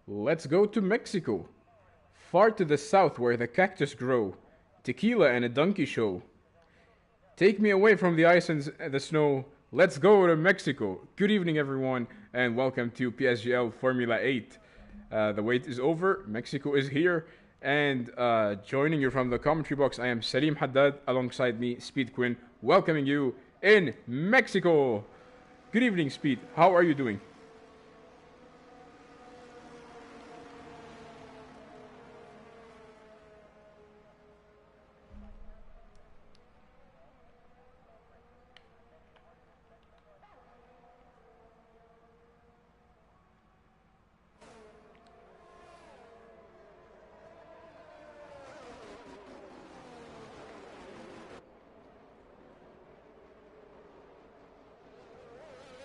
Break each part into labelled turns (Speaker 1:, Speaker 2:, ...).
Speaker 1: Let's go to Mexico. Far to the south where the cactus grow. Tequila and a donkey show. Take me away from the ice and the snow. Let's go to Mexico. Good evening, everyone, and welcome to PSGL Formula 8. The wait is over. Mexico is here. And joining you from the commentary box, I am Salim Haddad. Alongside me, Speed Quinn, welcoming you in Mexico. Good evening, Speed. How are you doing?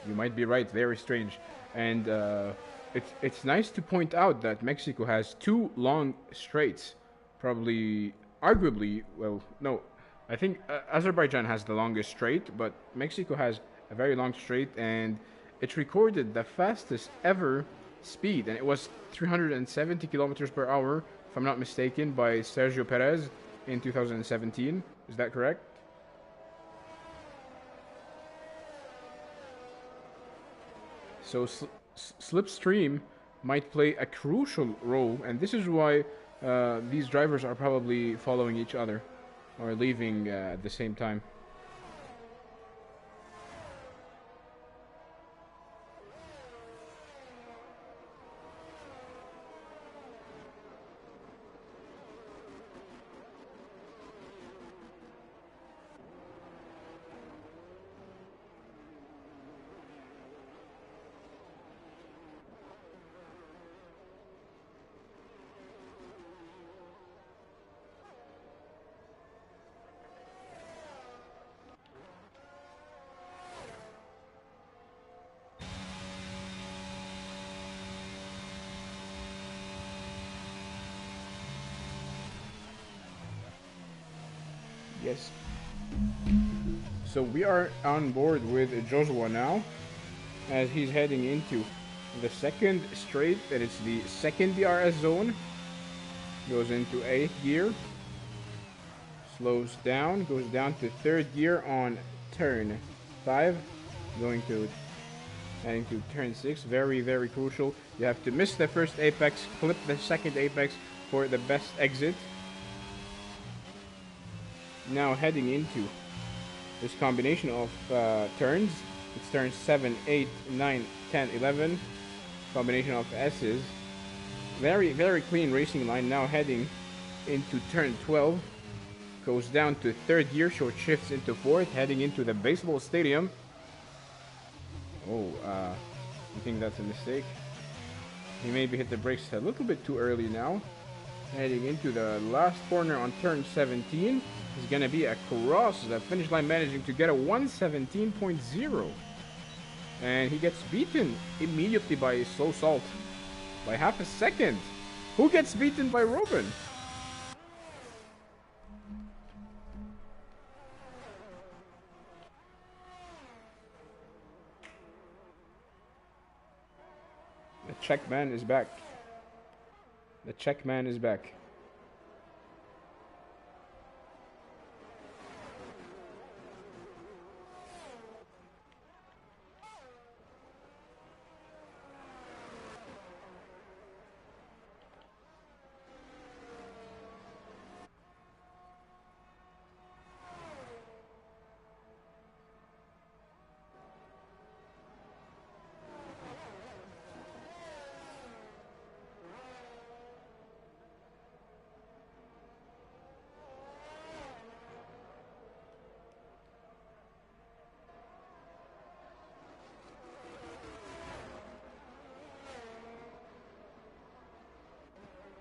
Speaker 1: You might be right. Very strange, and it's nice to point out that Mexico has two long straights. Probably, arguably, well, no, I think Azerbaijan has the longest straight, but Mexico has a very long straight, and it recorded the fastest ever speed, and it was 370 kilometers per hour, if I'm not mistaken, by Sergio Perez in 2017. Is that correct? So slipstream might play a crucial role, and this is why these drivers are probably following each other or leaving at the same time. Yes. So we are on board with Joshua now, as he's heading into the second straight, and it's the second DRS zone. Goes into 8th gear, slows down, goes down to 3rd gear on turn 5, going to heading to turn 6. Very, very crucial. You have to miss the first apex, clip the second apex for the best exit. Now heading into this combination of turns. It's turns 7, 8, 9, 10, 11. Combination of S's. Very, very clean racing line. Now heading into turn 12. Goes down to 3rd gear, short shifts into 4th, heading into the baseball stadium. Oh, I think that's a mistake. He maybe hit the brakes a little bit too early now. Heading into the last corner on turn 17. Is going to be across the finish line, managing to get a 117.0. And he gets beaten immediately by Slow Salt by half a second. Who gets beaten by Robin? The Czech man is back. The Czech man is back.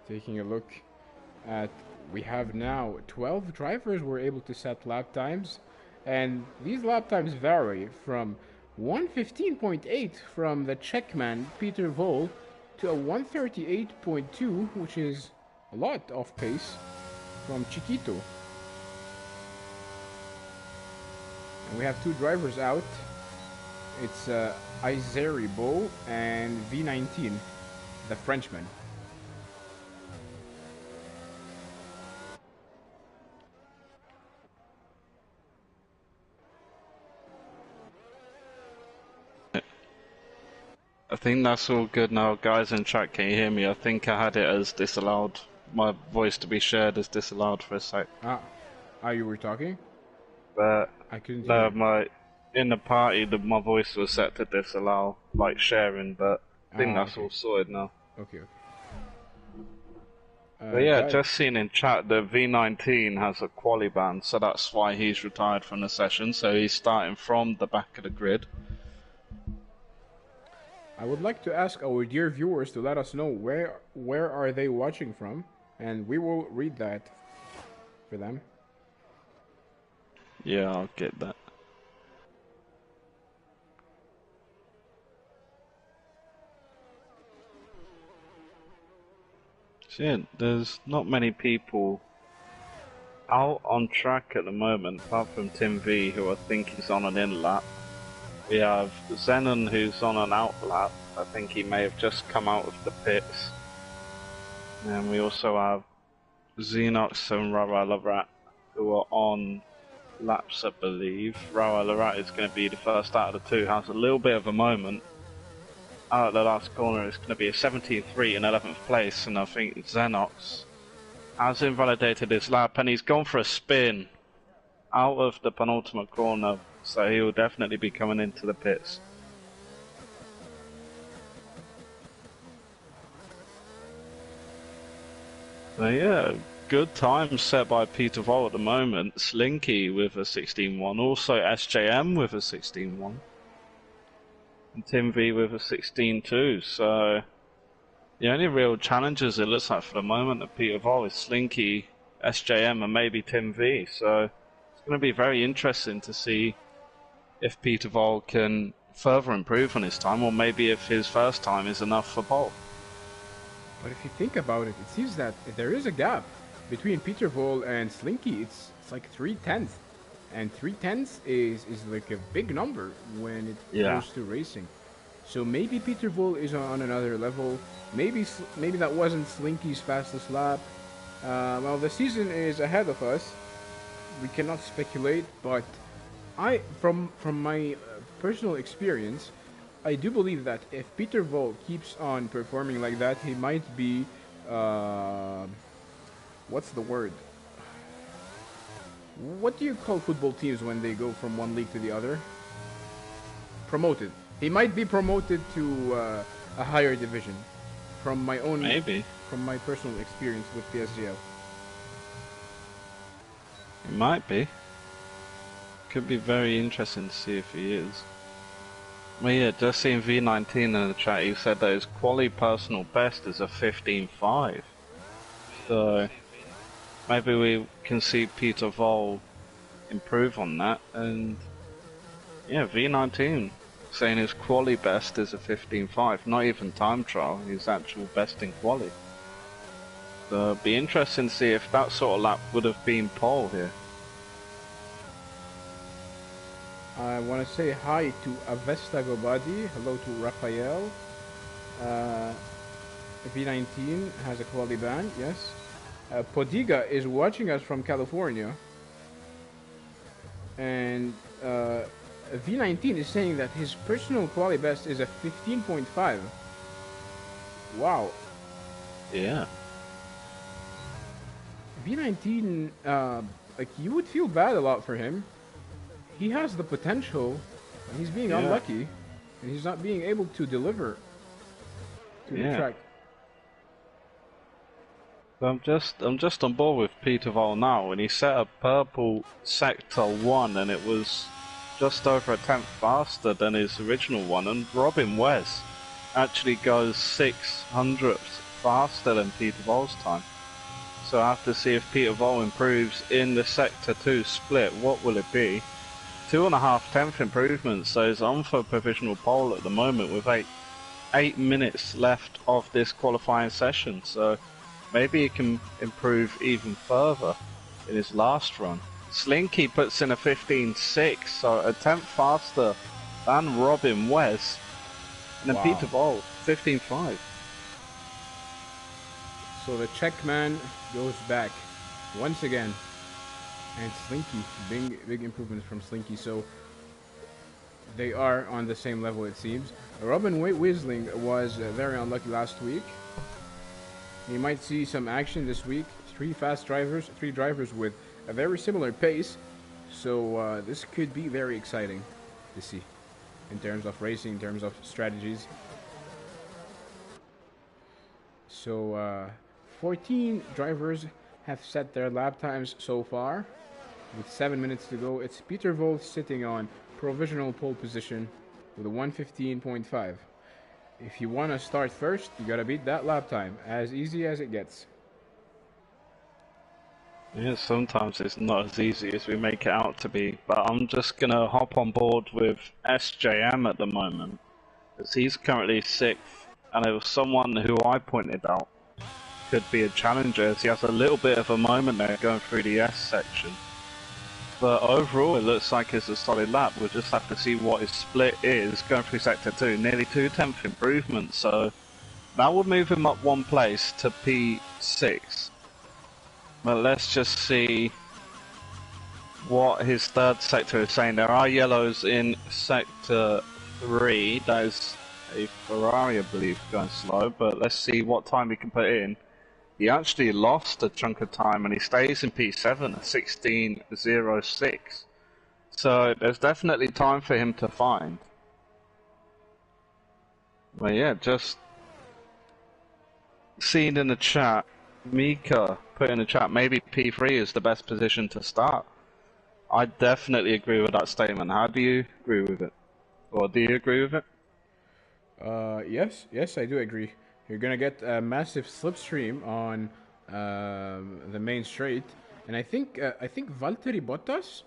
Speaker 1: Taking a look at, we have now 12 drivers were able to set lap times, and these lap times vary from 115.8 from the Czech man Peter Vol to a 138.2, which is a lot off pace, from Chiquito. And we have two drivers out. It's Izeri Bo and V19. the Frenchman.
Speaker 2: I think that's all good now. Guys in chat, can you hear me? I think I had it as disallowed. My voice to be shared as disallowed for a sec.
Speaker 1: You were talking?
Speaker 2: But
Speaker 1: I couldn't hear.
Speaker 2: In the party, my voice was set to disallow, like sharing, but I think that's
Speaker 1: okay.
Speaker 2: all sorted now.
Speaker 1: Okay.
Speaker 2: But yeah, just seen in chat that V19 has a quali ban, so that's why he's retired from the session, so he's starting from the back of the grid.
Speaker 1: I would like to ask our dear viewers to let us know where are they watching from, and we will read that for them.
Speaker 2: Yeah, I'll get that. So yeah, there's not many people out on track at the moment, apart from Tim V, who I think is on an in lap. We have Zenon, who's on an out lap. I think he may have just come out of the pits. And we also have Xenox and Rawa Larat, who are on laps, I believe. Rawa Larat is going to be the first out of the two, has a little bit of a moment. Out of the last corner, it's going to be a 17.3 in 11th place, and I think Xenox has invalidated his lap, and he's gone for a spin out of the penultimate corner, so he will definitely be coming into the pits. So yeah, good time set by Peter Vol at the moment. Slinky with a 16.1, also SJM with a 16.1. And Tim V with a 16.2, so the only real challenges it looks like for the moment at Peter Vol is Slinky, SJM, and maybe Tim V, so it's going to be very interesting to see if Peter Vol can further improve on his time, or maybe if his first time is enough for pole.
Speaker 1: But if you think about it, it seems that there is a gap between Peter Vol and Slinky. It's like 3/10, and 3/10 is like a big number when it goes to racing. So maybe Peter Vol is on another level. Maybe that wasn't Slinky's fastest lap. Well, the season is ahead of us. We cannot speculate, but from my personal experience, I do believe that if Peter Vol keeps on performing like that, he might be, what's the word? What do you call football teams when they go from one league to the other? Promoted. He might be promoted to a higher division. From my own, from my personal experience with PSGL.
Speaker 2: It might be. Could be very interesting to see if he is. Well, yeah, just seeing V19 in the chat, he said that his quali personal best is a 15.5. So maybe we can see Peter Vol improve on that. And yeah, V19 saying his quali best is a 15.5, not even time trial, his actual best in quali. So it'd be interesting to see if that sort of lap would have been pole here.
Speaker 1: I want to say hi to Avesta Gobadi. Hello to Raphael. V19 has a quality ban, yes. Podiga is watching us from California. And V19 is saying that his personal quality best is a 15.5. Wow.
Speaker 2: Yeah.
Speaker 1: V19, like, you would feel bad a lot for him. He has the potential, but he's being unlucky, and he's not being able to deliver to the track.
Speaker 2: I'm just on board with Peter Vol now, and he set a purple sector 1, and it was just over a tenth faster than his original one, and Robin Wes actually goes 600ths faster than Peter Vol's time. So I have to see if Peter Vol improves in the sector 2 split. What will it be? 2.5 tenth improvements, so he's on for provisional pole at the moment with 8 minutes left of this qualifying session, so maybe he can improve even further in his last run. Slinky puts in a 15.6, so a tenth faster than Robin Wes, and then Peter Vol 15.5.
Speaker 1: So the Czech man goes back once again. And Slinky, big improvements from Slinky. So they are on the same level, it seems. Robin Weisling was very unlucky last week. You might see some action this week. Three drivers with a very similar pace. So this could be very exciting to see in terms of racing, in terms of strategies. So 14 drivers have set their lap times so far. With 7 minutes to go, it's Peter Vold sitting on provisional pole position with a 1:15.5. If you want to start first, you gotta beat that lap time. As easy as it gets.
Speaker 2: Yeah, sometimes it's not as easy as we make it out to be, but I'm just gonna hop on board with SJM at the moment, as he's currently 6th, and it was someone who I pointed out could be a challenger, as he has a little bit of a moment there going through the S section. But overall, it looks like it's a solid lap. We'll just have to see what his split is going through Sector 2. Nearly 2/10 improvement, so that would move him up 1 place to P6. But let's just see what his 3rd sector is saying. There are yellows in Sector 3. That is a Ferrari, I believe, going slow. But let's see what time he can put in. He actually lost a chunk of time and he stays in P7 at 16.06. So there's definitely time for him to find. But yeah, just seen in the chat, Mika put in the chat, maybe P3 is the best position to start. I definitely agree with that statement. How do you agree with it? Or do you agree with it?
Speaker 1: Yes, I do agree. You're gonna get a massive slipstream on the main straight, and I think Valtteri Bottas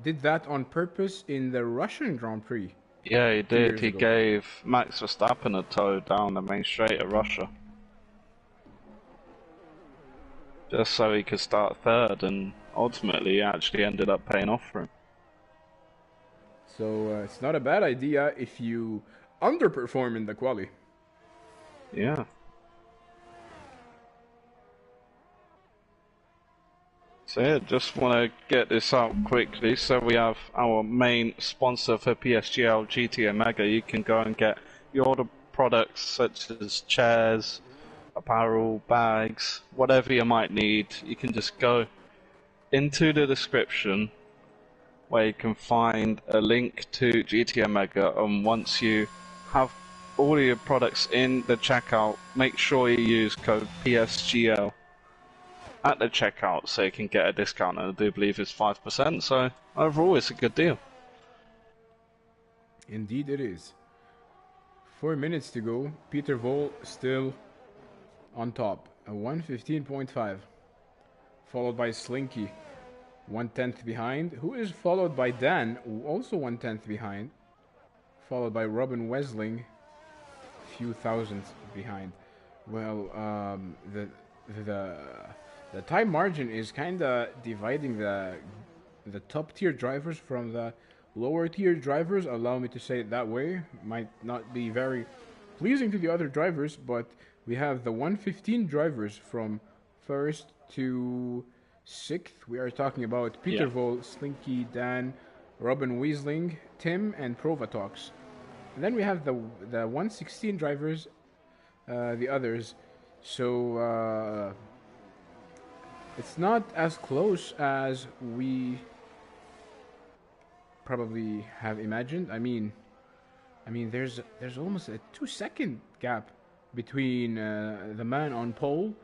Speaker 1: did that on purpose in the Russian Grand Prix.
Speaker 2: Yeah, he did. He gave Max Verstappen a tow down the main straight at Russia, just so he could start 3rd, and ultimately, it actually ended up paying off for him.
Speaker 1: So it's not a bad idea if you underperform in the quali.
Speaker 2: Yeah. So yeah, just want to get this out quickly. So we have our main sponsor for PSGL, GT Omega. You can go and get your other products such as chairs, apparel, bags, whatever you might need. You can just go into the description where you can find a link to GT Omega, and once you have all your products in the checkout, make sure you use code PSGL at the checkout so you can get a discount, and I do believe it's 5%, so overall it's a good deal.
Speaker 1: Indeed it is. 4 minutes to go. Peter Vol still on top, a 1:15.5, followed by Slinky, 1/10 behind, who is followed by Dan, also 1/10 behind, followed by Robin Wesling, few thousandths behind. Well, the time margin is kind of dividing the top tier drivers from the lower tier drivers. Allow me to say it that way. Might not be very pleasing to the other drivers, but we have the 1:15 drivers from 1st to 6th. We are talking about Peter Vol, Slinky, Dan, Robin Weisling, Tim, and Provatox. And then we have the 1:16 drivers, the others. So it's not as close as we probably have imagined. I mean, there's almost a 2-second gap between the man on pole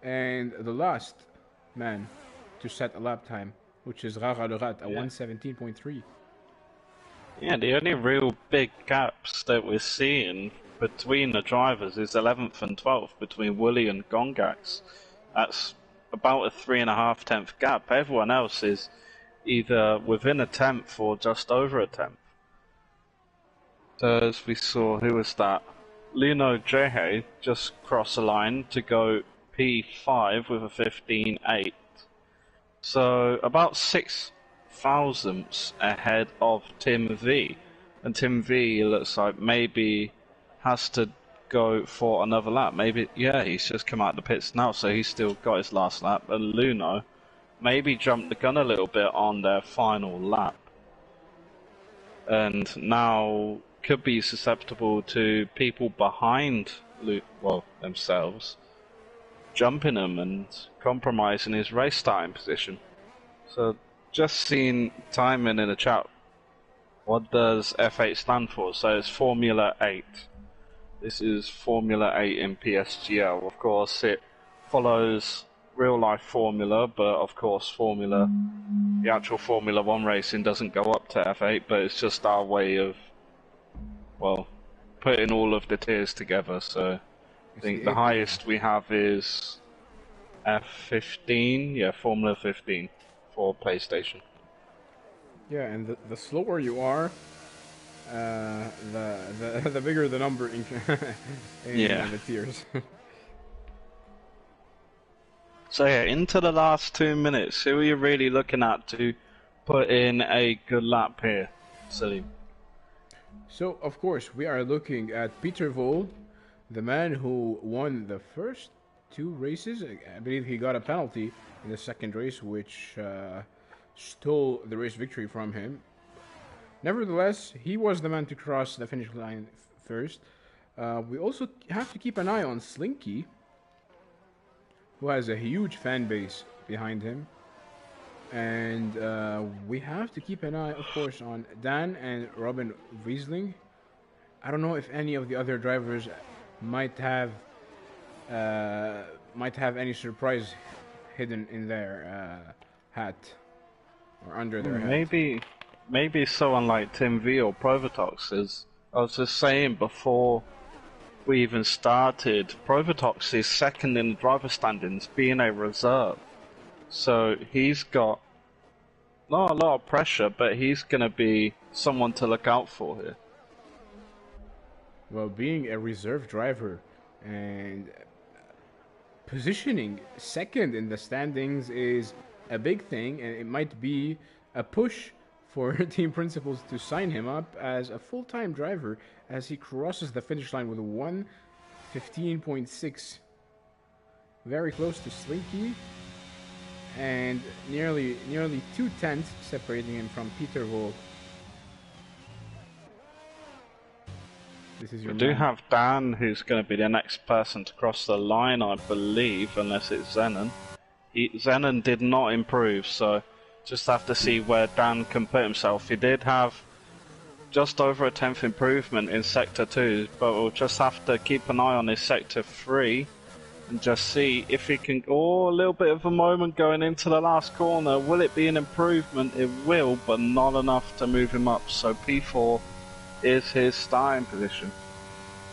Speaker 1: and the last man to set a lap time, which is Rara Lerat at 1:17.3.
Speaker 2: Yeah, the only real big gaps that we're seeing between the drivers is 11th and 12th between Wooly and Gongax. That's about a 3.5 gap. Everyone else is either within a tenth or just over a tenth. So as we saw, who was that? Lino Jehe just crossed the line to go P5 with a 15.8. So about 6 thousandths ahead of Tim V. And Tim V looks like maybe has to go for another lap. Maybe, yeah, he's just come out of the pits now, so he's still got his last lap. And Luno maybe jumped the gun a little bit on their final lap. And now could be susceptible to people behind themselves jumping him and compromising his race starting position. So just seen timing in the chat. What does F8 stand for? So it's Formula 8. This is Formula 8 in PSGL. Of course, it follows real-life Formula, but of course, the actual Formula 1 racing doesn't go up to F8, but it's just our way of, well, putting all of the tiers together. So I think the highest we have is F15, yeah, Formula 15 for PlayStation.
Speaker 1: Yeah, and the slower you are, the bigger the number in the tiers.
Speaker 2: So yeah, into the last 2 minutes, who are you really looking at to put in a good lap here, Salim?
Speaker 1: So, of course, we are looking at Peter Vold, the man who won the first 2 races. I believe he got a penalty in the second race, which stole the race victory from him. Nevertheless, he was the man to cross the finish line first. We also have to keep an eye on Slinky, who has a huge fan base behind him. And we have to keep an eye, of course, on Dan and Robin Wiesling. I don't know if any of the other drivers might have any surprise hidden in their hat or under their hat.
Speaker 2: Maybe someone like Tim V or Provatox. As I was just saying before we even started, Provatox is second in the driver standings, being a reserve. So he's got not a lot of pressure, but he's going to be someone to look out for here.
Speaker 1: Well, being a reserve driver and positioning second in the standings is a big thing, and it might be a push for team principals to sign him up as a full-time driver as he crosses the finish line with 1:15.6. Very close to Slinky, and nearly 2/10 separating him from Peter Vold. This is your
Speaker 2: We do have Dan, who's going to be the next person to cross the line, I believe, unless it's Zenon. Zenon did not improve, so just have to see where Dan can put himself. He did have just over a 10th improvement in Sector 2, but we'll just have to keep an eye on his Sector 3 and just see if he can... Oh, a little bit of a moment going into the last corner. Will it be an improvement? It will, but not enough to move him up. So P4 is his starting position.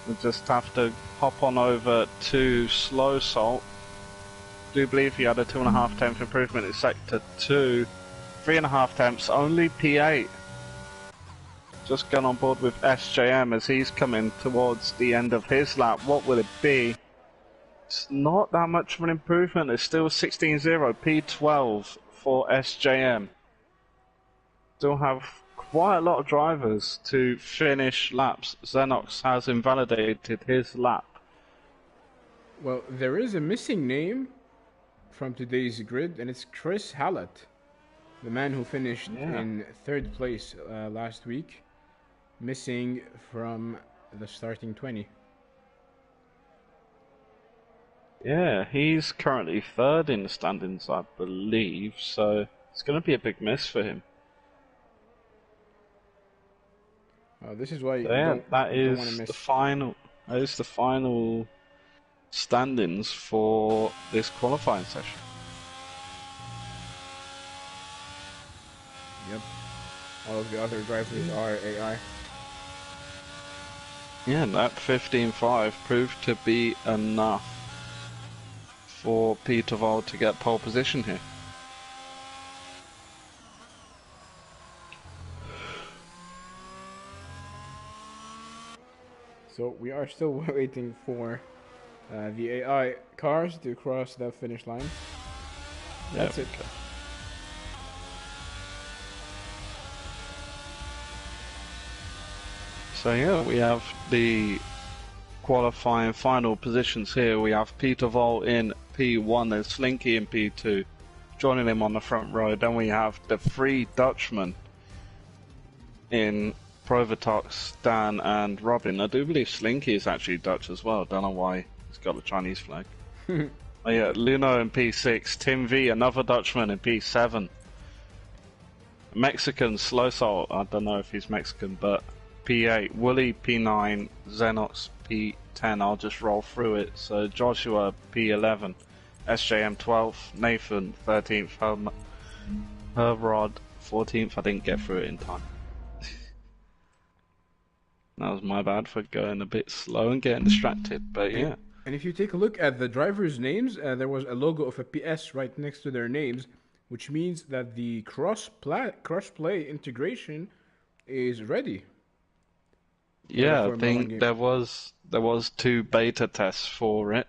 Speaker 2: We'll just have to hop on over to Slow Salt. Do believe he had a 2.5 tenth improvement in Sector 2. 3.5 tenths, only P8. Just gone on board with SJM as he's coming towards the end of his lap. What will it be? It's not that much of an improvement. It's still 16.0, P12 for SJM. Still have quite a lot of drivers to finish laps. Xenox has invalidated his lap.
Speaker 1: Well, there is a missing name from today's grid, and it's Chris Hallett, the man who finished in 3rd place last week, missing from the starting 20.
Speaker 2: Yeah, he's currently 3rd in the standings, I believe, so it's going to be a big miss for him.
Speaker 1: This is why you
Speaker 2: that
Speaker 1: don't
Speaker 2: is
Speaker 1: want to miss.
Speaker 2: the final. That is the final standings for this qualifying session.
Speaker 1: Yep. All of the other drivers are AI.
Speaker 2: Yeah, that 15.5 proved to be enough for Peter Vold to get pole position here.
Speaker 1: So we are still waiting for the AI cars to cross the finish line. That's it.
Speaker 2: Okay. So yeah, we have the qualifying final positions here. We have Peter Vol in P1 and Slinky in P2, joining him on the front row. Then we have the three Dutchmen in Provatox, Dan and Robin. I do believe Slinky is actually Dutch as well. Don't know why he's got a Chinese flag. Oh yeah, Luno in P6, Tim V, another Dutchman in P7. Mexican Slow Soul, I don't know if he's Mexican, but P8, Wooly P9, Xenox P10, I'll just roll through it. So Joshua P11, SJM 12th, Nathan 13th, Herrod 14th, I didn't get through it in time. That was my bad for going a bit slow and getting distracted, but yeah.
Speaker 1: And if you take a look at the drivers' names, there was a logo of a PS right next to their names, which means that the cross-play integration is ready.
Speaker 2: Yeah, I think there was 2 beta tests for it.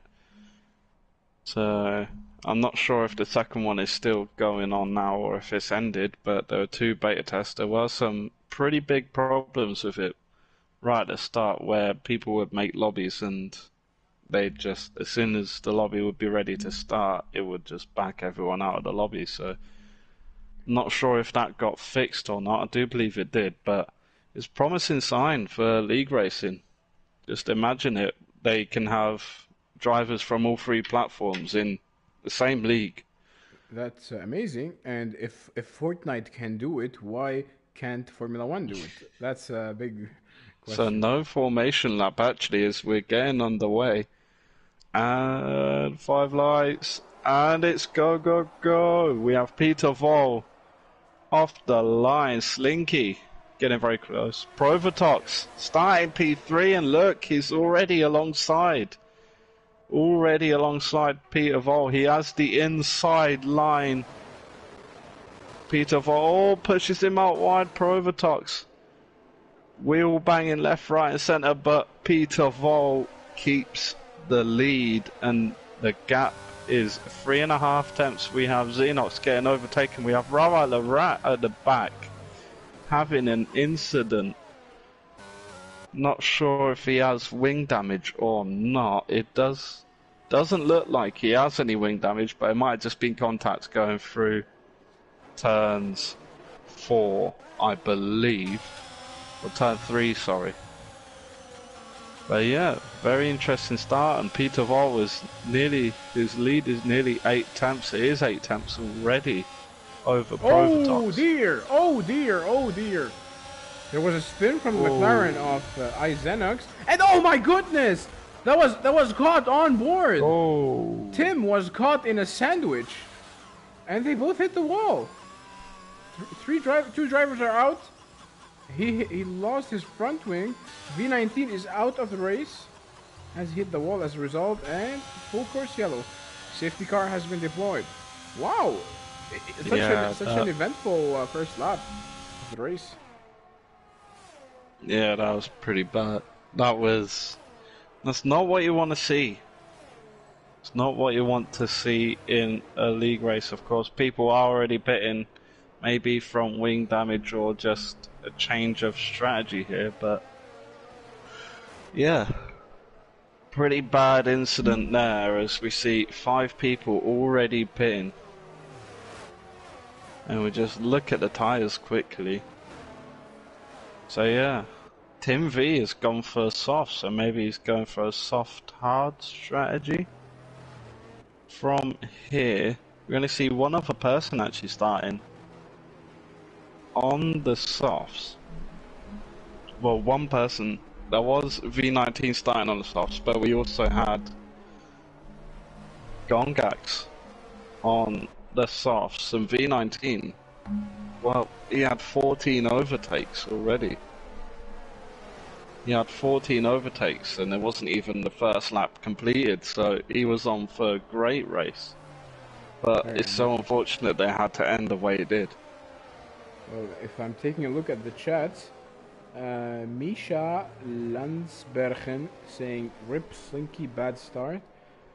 Speaker 2: So I'm not sure if the second one is still going on now or if it's ended, but there were 2 beta tests. There were some pretty big problems with it right at the start where people would make lobbies and they'd just, as soon as the lobby would be ready to start, it would just back everyone out of the lobby. So not sure if that got fixed or not. I do believe it did, but it's a promising sign for league racing. Just imagine it. They can have drivers from all 3 platforms in the same league.
Speaker 1: That's amazing. And if Fortnite can do it, why can't Formula 1 do it? That's a big question.
Speaker 2: So no formation lap actually as we're getting underway. And 5 lights. And it's go, go, go. We have Peter Vol off the line. Slinky getting very close. Provatox starting P3, and look, he's already alongside. Peter Vol. He has the inside line. Peter Vol pushes him out wide. Provatox wheel banging left, right, and centre, but Peter Vol keeps the lead, and the gap is 3.5 tenths. We have Xenox getting overtaken. We have Rara the Rat at the back having an incident. Not sure if he has wing damage or not. It doesn't look like he has any wing damage, but it might have just been contact going through turns 4, I believe. Or turn 3, sorry. But yeah, very interesting start, and Peter Vol was his lead is nearly 8 tenths. It is 8 tenths already over Provatox.
Speaker 1: Oh dear, oh dear, oh dear. There was a spin from the McLaren of Xenox, and oh my goodness! That was caught on board!
Speaker 2: Oh.
Speaker 1: Tim was caught in a sandwich, and they both hit the wall. Two drivers are out. He lost his front wing. V19 is out of the race, has hit the wall as a result, and full course yellow. Safety car has been deployed. Wow, such an eventful first lap of the race.
Speaker 2: Yeah, that was pretty bad. That's not what you want to see. It's not what you want to see in a league race. Of course, people are already pitting, maybe from wing damage or just a change of strategy here, but yeah, pretty bad incident there as we see 5 people already pitting. And we just look at the tyres quickly. So yeah, Tim V has gone for soft, so maybe he's going for a soft hard strategy. From here, we're going to see one other person actually starting on the softs. Well, one person. There was V19 starting on the softs, but we also had Gongax on the softs, and V19, well, he had 14 overtakes already. He had 14 overtakes, and it wasn't even the first lap completed, so he was on for a great race. But it's so unfortunate they had to end the way it did.
Speaker 1: Well, if I'm taking a look at the chat, Misha Landsbergen saying "Rip Slinky, bad start,"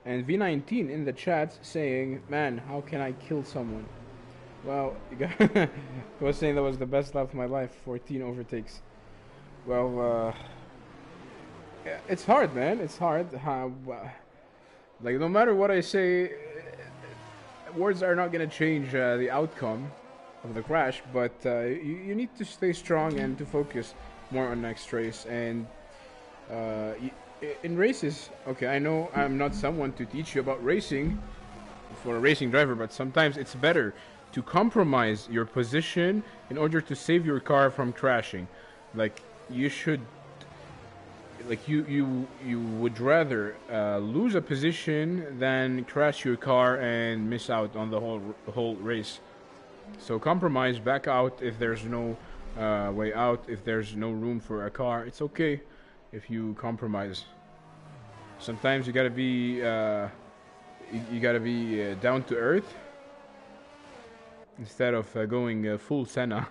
Speaker 1: and V19 in the chat saying, "Man, how can I kill someone?" Well, I was saying that was the best lap of my life, 14 overtakes. Well, it's hard, man. It's hard. Like no matter what I say, words are not gonna change the outcome of the crash. But you need to stay strong and to focus more on next race. And in races, okay, I know I'm not someone to teach you about racing for a racing driver, but sometimes it's better to compromise your position in order to save your car from crashing. Like you should, like you would rather lose a position than crash your car and miss out on the whole race. So compromise, back out if there's no way out. If there's no room for a car, it's okay if you compromise. Sometimes you gotta be down to earth instead of going full Senna.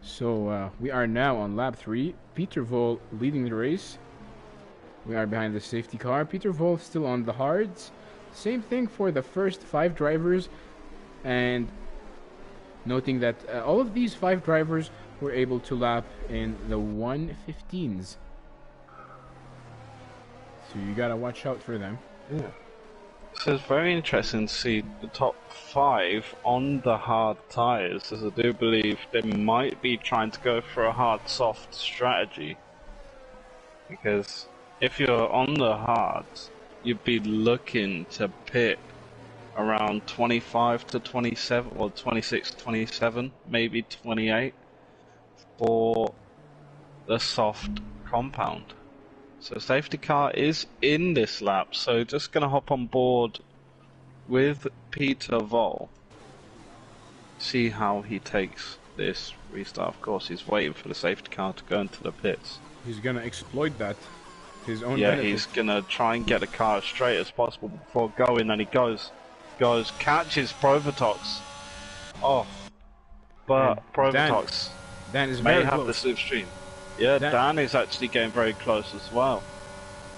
Speaker 1: So we are now on lap 3. Peter Vol leading the race. We are behind the safety car. Peter Vol still on the hards. Same thing for the first 5 drivers, and noting that all of these 5 drivers were able to lap in the 1:15s. So you gotta watch out for them.
Speaker 2: Yeah. So it's very interesting to see the top 5 on the hard tyres, as I do believe they might be trying to go for a hard-soft strategy. Because if you're on the hards, you'd be looking to pit around 25 to 27, or 26, 27, maybe 28 for the soft compound. So safety car is in this lap, so just going to hop on board with Peter Vol. See how he takes this restart. Of course, he's waiting for the safety car to go into the pits.
Speaker 1: He's going to exploit that. His own
Speaker 2: yeah,
Speaker 1: benefit.
Speaker 2: He's going to try and get the car as straight as possible before going, and he goes, catches Provatox off. But Provatox
Speaker 1: Dan is
Speaker 2: may
Speaker 1: very
Speaker 2: have
Speaker 1: close.
Speaker 2: the slipstream. Yeah, Dan is actually getting very close as well.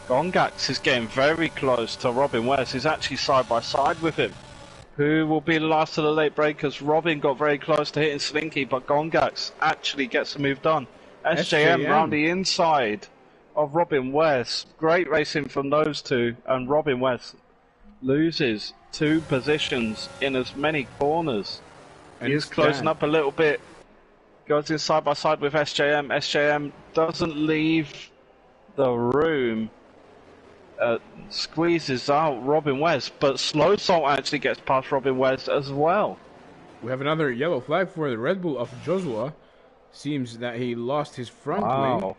Speaker 2: Gongax is getting very close to Robin West. He's actually side by side with him. Who will be the last of the late breakers? Robin got very close to hitting Slinky, but Gongax actually gets the move done. SJM round the inside of Robin West. Great racing from those two, and Robin West loses 2 positions in as many corners. He is closing up a little bit. Goes in side by side with SJM. SJM doesn't leave the room. Squeezes out Robin West, but Slow Salt actually gets past Robin West as well.
Speaker 1: We have another yellow flag for the Red Bull of Joshua. Seems that he lost his front wing.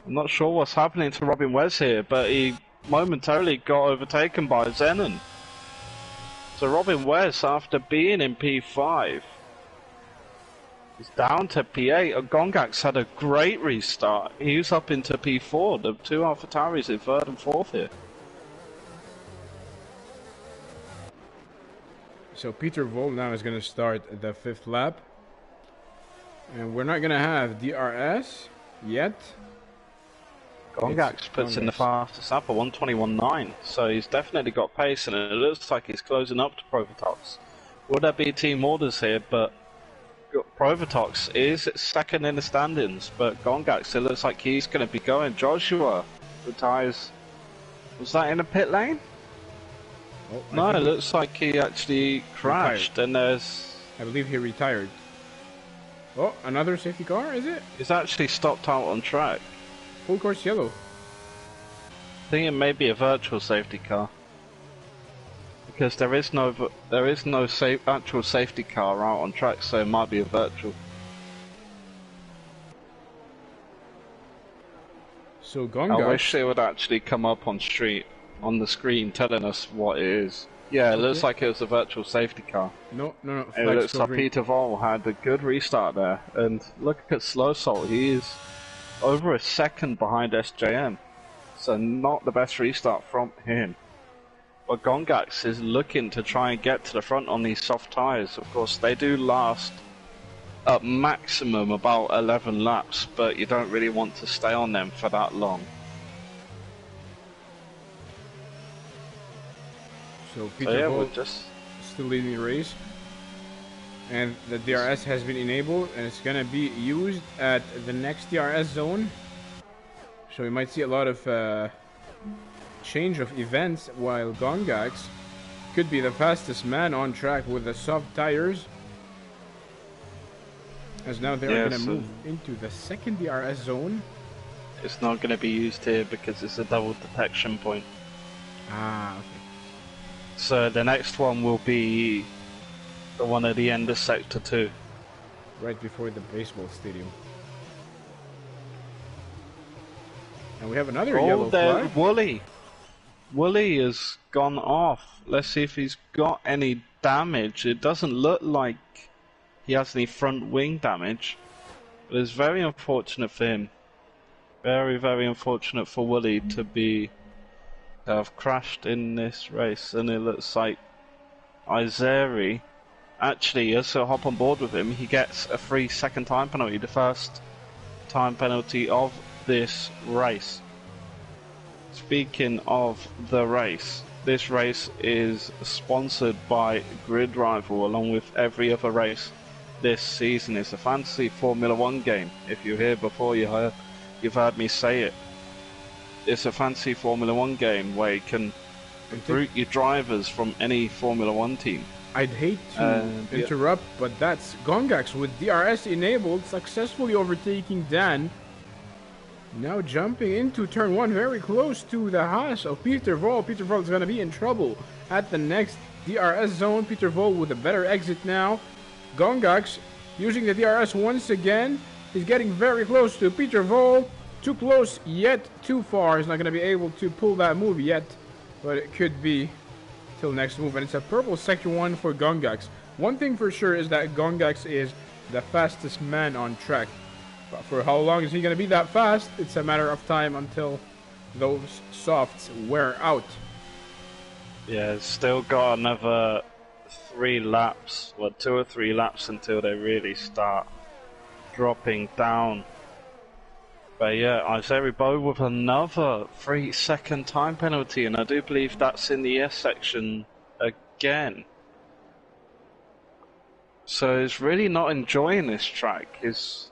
Speaker 2: I'm not sure what's happening to Robin West here, but he momentarily got overtaken by Zenon. So Robin West, after being in P5, is down to P8. Gongax had a great restart. He was up into P4. The 2 AlphaTauris in 3rd and 4th here.
Speaker 1: So Peter Vol now is going to start the 5th lap. And we're not going to have DRS yet.
Speaker 2: Gongax puts in the fastest lap at 1:21.9. So he's definitely got pace, and it looks like he's closing up to Provatox. Would there be team orders here? But Provatox is 2nd in the standings, but Gongax, it looks like he's going to be going. Joshua retires. Was that in the pit lane?
Speaker 1: Oh,
Speaker 2: no, it looks like he actually crashed, and there's...
Speaker 1: I believe he retired. Oh, another safety car, is it?
Speaker 2: He's actually stopped out on track.
Speaker 1: Full course yellow.
Speaker 2: I think it may be a virtual safety car. Because there is no actual safety car out on track, so it might be a virtual.
Speaker 1: So Gongax,
Speaker 2: I wish it would actually come up on the screen telling us what it is. Yeah, it looks like it was a virtual safety car.
Speaker 1: No.
Speaker 2: It looks like Peter Vol had a good restart there, and look at Slow Salt. He is over a second behind SJM, so not the best restart from him. But Gongax is looking to try and get to the front on these soft tyres. Of course, they do last at maximum about 11 laps, but you don't really want to stay on them for that long.
Speaker 1: So Peter Vol
Speaker 2: just
Speaker 1: still leading the race. And the DRS has been enabled, and it's gonna be used at the next DRS zone. So we might see a lot of change of events, while Gongax could be the fastest man on track with the soft tires. As now they're gonna move into the second DRS zone.
Speaker 2: It's not gonna be used here because it's a double detection point.
Speaker 1: Ah, okay.
Speaker 2: So the next one will be the one at the end of Sector 2.
Speaker 1: Right before the baseball stadium. And we have another yellow flag.
Speaker 2: Wooly. Wooly has gone off. Let's see if he's got any damage. It doesn't look like he has any front wing damage. But it's very unfortunate for him. Very, very unfortunate for Wooly to have crashed in this race. And it looks like Izeri actually has to hop on board with him. He gets a free second time penalty, the first time penalty of this race. Speaking of the race, this race is sponsored by Grid Rival along with every other race this season. It's a fantasy Formula 1 game. If you're here before, you've heard me say it. It's a fantasy Formula 1 game where you can recruit your drivers from any Formula 1 team.
Speaker 1: I'd hate to interrupt, but that's Gongax with DRS enabled, successfully overtaking Dan. Now jumping into turn 1, very close to the Haas of Peter Vol. Peter Vol is going to be in trouble at the next DRS zone. Peter Vol with a better exit now. Gongax using the DRS once again. He's getting very close to Peter Vol. Too close, yet too far. He's not going to be able to pull that move yet, but it could be till next move. And it's a purple sector 1 for Gongax. One thing for sure is that Gongax is the fastest man on track. But for how long is he going to be that fast? It's a matter of time until those softs wear out.
Speaker 2: Yeah, still got another 3 laps, well 2 or 3 laps until they really start dropping down. But yeah, Izeri Bo with another 3-second time penalty, and I do believe that's in the S section again. So he's really not enjoying this track. It's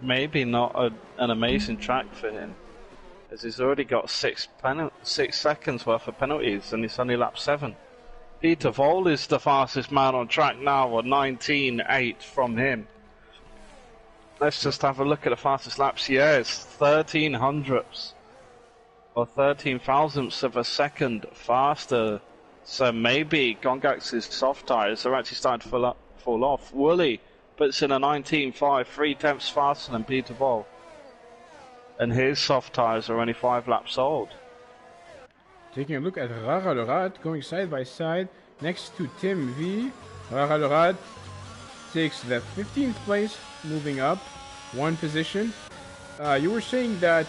Speaker 2: maybe not an amazing track for him, as he's already got 6 seconds worth of penalties, and it's only lap 7. Peter Vol is the fastest man on track now, or 19.8 from him. Let's just have a look at the fastest laps. Yeah, it's 13 hundredths or 13 thousandths of a second faster. So maybe Gongax's soft tyres are actually starting to fall off. Wooly puts in a 19.5, 3 tenths faster than Peter Vol. And his soft tyres are only 5 laps old.
Speaker 1: Taking a look at Rara Lorad going side by side next to Tim V. Rara Lorad takes the 15th place, moving up 1 position. You were saying that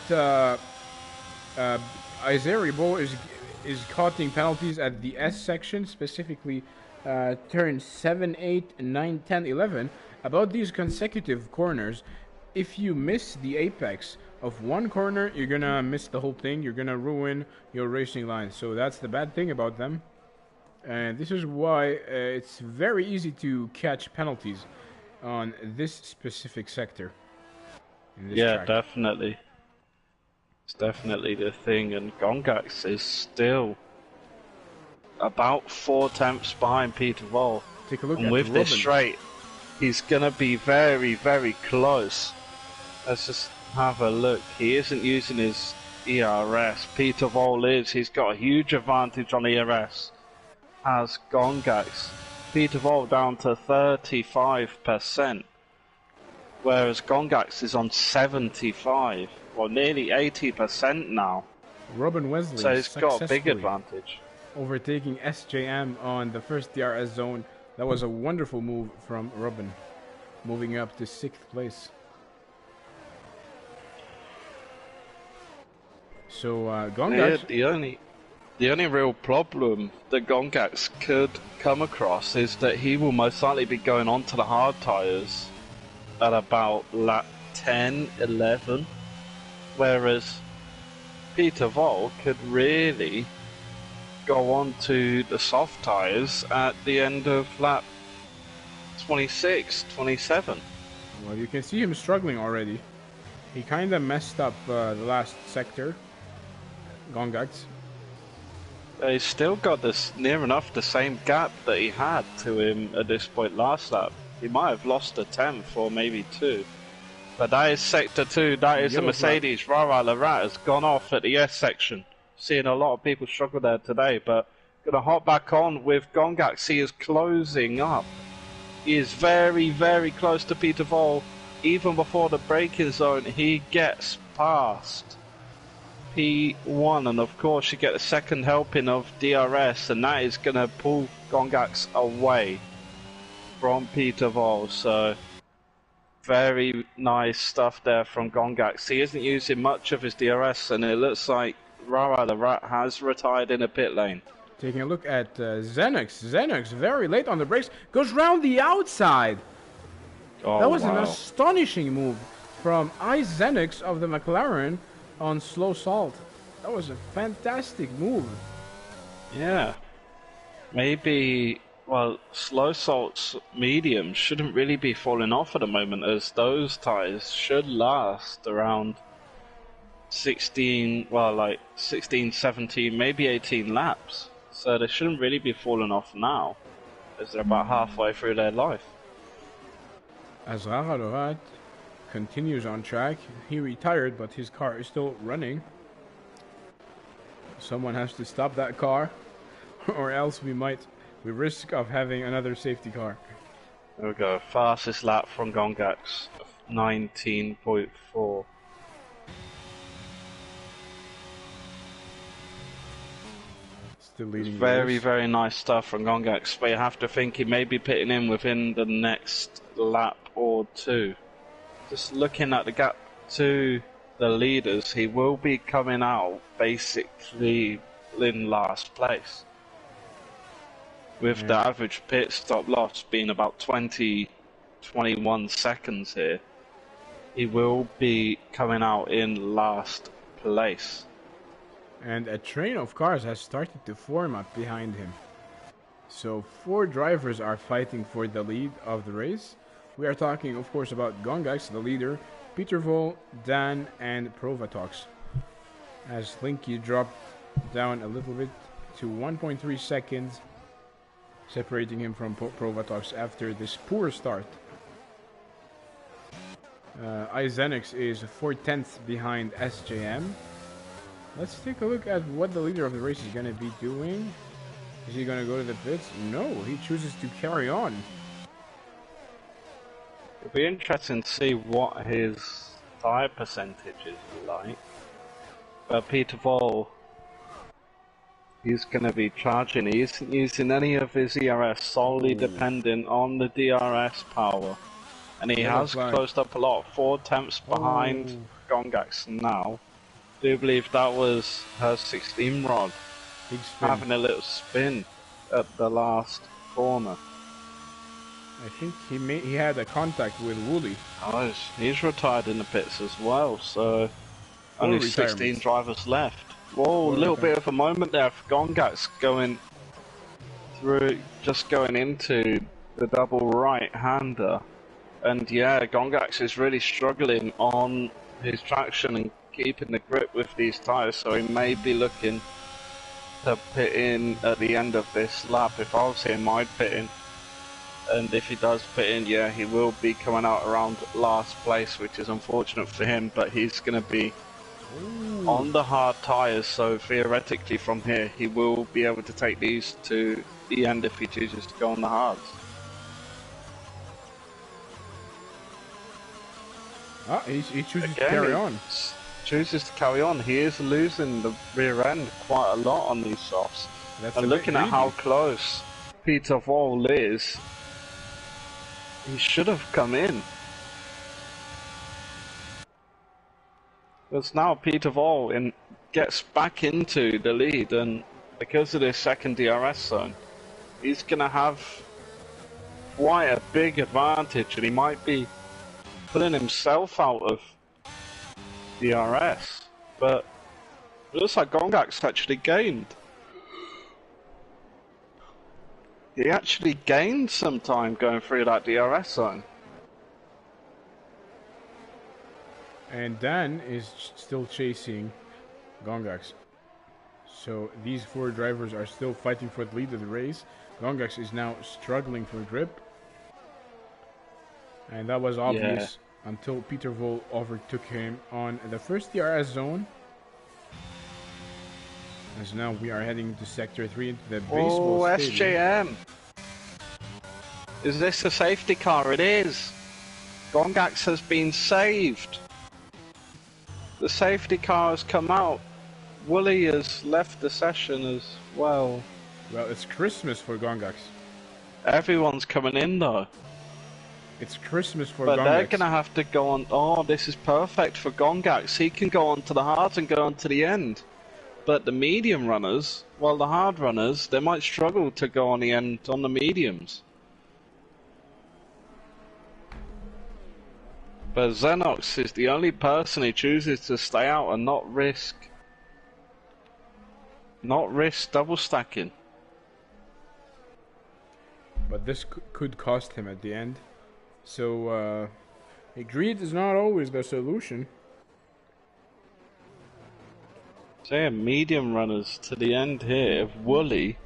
Speaker 1: Izeri Bo is cutting penalties at the S section, specifically turns 7, 8, 9, 10, 11. About these consecutive corners, if you miss the apex of one corner, you're gonna miss the whole thing. You're gonna ruin your racing line. So that's the bad thing about them. And this is why it's very easy to catch penalties on this specific sector.
Speaker 2: Yeah,
Speaker 1: track.
Speaker 2: Definitely. It's definitely the thing, and Gongax is still about 4 tenths behind Peter Vol.
Speaker 1: Take a look
Speaker 2: and
Speaker 1: at
Speaker 2: with
Speaker 1: Robin.
Speaker 2: this straight, he's gonna be very, very close. Let's just have a look. He isn't using his ERS. Peter Vol is. He's got a huge advantage on ERS. Has Gongax. Peter Vol down to 35%. Whereas Gongax is on 75, or nearly 80% now.
Speaker 1: Robin Wesley
Speaker 2: so he's got a big advantage.
Speaker 1: Overtaking SJM on the first DRS zone. That was a wonderful move from Robin, moving up to 6th place. So Gongax...
Speaker 2: Yeah, the only real problem that Gongax could come across is that he will most likely be going on to the hard tyres at about lap 10, 11, whereas Peter Vol could really go on to the soft tyres at the end of lap 26, 27.
Speaker 1: Well, you can see him struggling already. He kind of messed up the last sector. Gongax.
Speaker 2: He's still got this near enough the same gap that he had to him at this point last lap. He might have lost a tenth or maybe two. But that is sector 2, that is a Mercedes. Rara Larat has gone off at the S section. Seeing a lot of people struggle there today, but gonna hop back on with Gongax. He is closing up. He is very, very close to Peter Vol. Even before the braking zone, he gets past P1, and of course you get the second helping of DRS, and that is gonna pull Gongax away from Peter Vol. So very nice stuff there from Gongax. He isn't using much of his DRS, and it looks like Rara the Rat has retired in a pit lane.
Speaker 1: Taking a look at Xenox. Xenox, very late on the brakes, goes round the outside.
Speaker 2: Oh,
Speaker 1: that was
Speaker 2: wow.
Speaker 1: an astonishing move from Xenox of the McLaren on slow salt. That was a fantastic move.
Speaker 2: Yeah. Maybe, well, slow salts medium shouldn't really be falling off at the moment, as those tyres should last around 16, well, like 16, 17, maybe 18 laps. So they shouldn't really be falling off now, as they're about halfway through their life.
Speaker 1: As Rara Lorat continues on track, he retired, but his car is still running. Someone has to stop that car, or else we risk of having another safety car.
Speaker 2: There we go, fastest lap from Gongax, 19.4.
Speaker 1: Still leading.
Speaker 2: Very, very nice stuff from Gongax, but you have to think he may be pitting in within the next lap or two. Just looking at the gap to the leaders, he will be coming out basically in last place, with the average pit stop loss being about 21 seconds here. He will be coming out in last place.
Speaker 1: And a train of cars has started to form up behind him. So 4 drivers are fighting for the lead of the race. We are talking, of course, about Gongax, the leader, Peter Vol, Dan, and Provatox. As Linky dropped down a little bit to 1.3 seconds, separating him from Provatox after this poor start. Izenix is 4/10 behind SJM. Let's take a look at what the leader of the race is going to be doing. Is he going to go to the pits? No, he chooses to carry on.
Speaker 2: It'll be interesting to see what his tyre percentage is like. But Peter Vol, he's going to be charging. He isn't using any of his ERS, solely dependent on the DRS power. And he has closed up a lot, 4 tenths behind Gongax now. I do believe that was her 16 rod having a little spin at the last corner.
Speaker 1: I think he had a contact with Wooly.
Speaker 2: Oh, he's retired in the pits as well, so only 16 drivers left. Whoa, a little bit of a moment there for Gongax going through, just going into the double right-hander. And yeah, Gongax is really struggling on his traction and keeping the grip with these tyres, so he may be looking to pit in at the end of this lap. If I was him, I'd pit in. And if he does pit in, yeah, he will be coming out around last place, which is unfortunate for him, but he's going to be on the hard tyres, so theoretically from here he will be able to take these to the end if he chooses to go on the hards.
Speaker 1: He chooses to carry on.
Speaker 2: Chooses to carry on. He is losing the rear end quite a lot on these softs. And looking at how close Peter Vol is, he should have come in. Because now Peter Vol gets back into the lead, and because of this second DRS zone, he's going to have quite a big advantage, and he might be pulling himself out of DRS. But it looks like Gongax actually gained. He actually gained some time going through that DRS zone.
Speaker 1: And Dan is still chasing Gongax. So these four drivers are still fighting for the lead of the race. Gongax is now struggling for grip. And that was obvious until Peter Vol overtook him on the first DRS zone. As now we are heading to Sector 3 into the baseball stadium.
Speaker 2: SJM! Is this a safety car? It is! Gongax has been saved! The safety car has come out. Wooly has left the session as well.
Speaker 1: Well, it's Christmas for Gongax.
Speaker 2: Everyone's coming in though.
Speaker 1: It's Christmas for Gongax.
Speaker 2: But they're gonna have to go on. Oh, this is perfect for Gongax. He can go on to the hard and go on to the end. But the medium runners, well, the hard runners, they might struggle to go on the end on the mediums. But Xenox is the only person who chooses to stay out and not risk double stacking.
Speaker 1: But this could cost him at the end. So, greed is not always the solution.
Speaker 2: Say medium runners to the end here. Wooly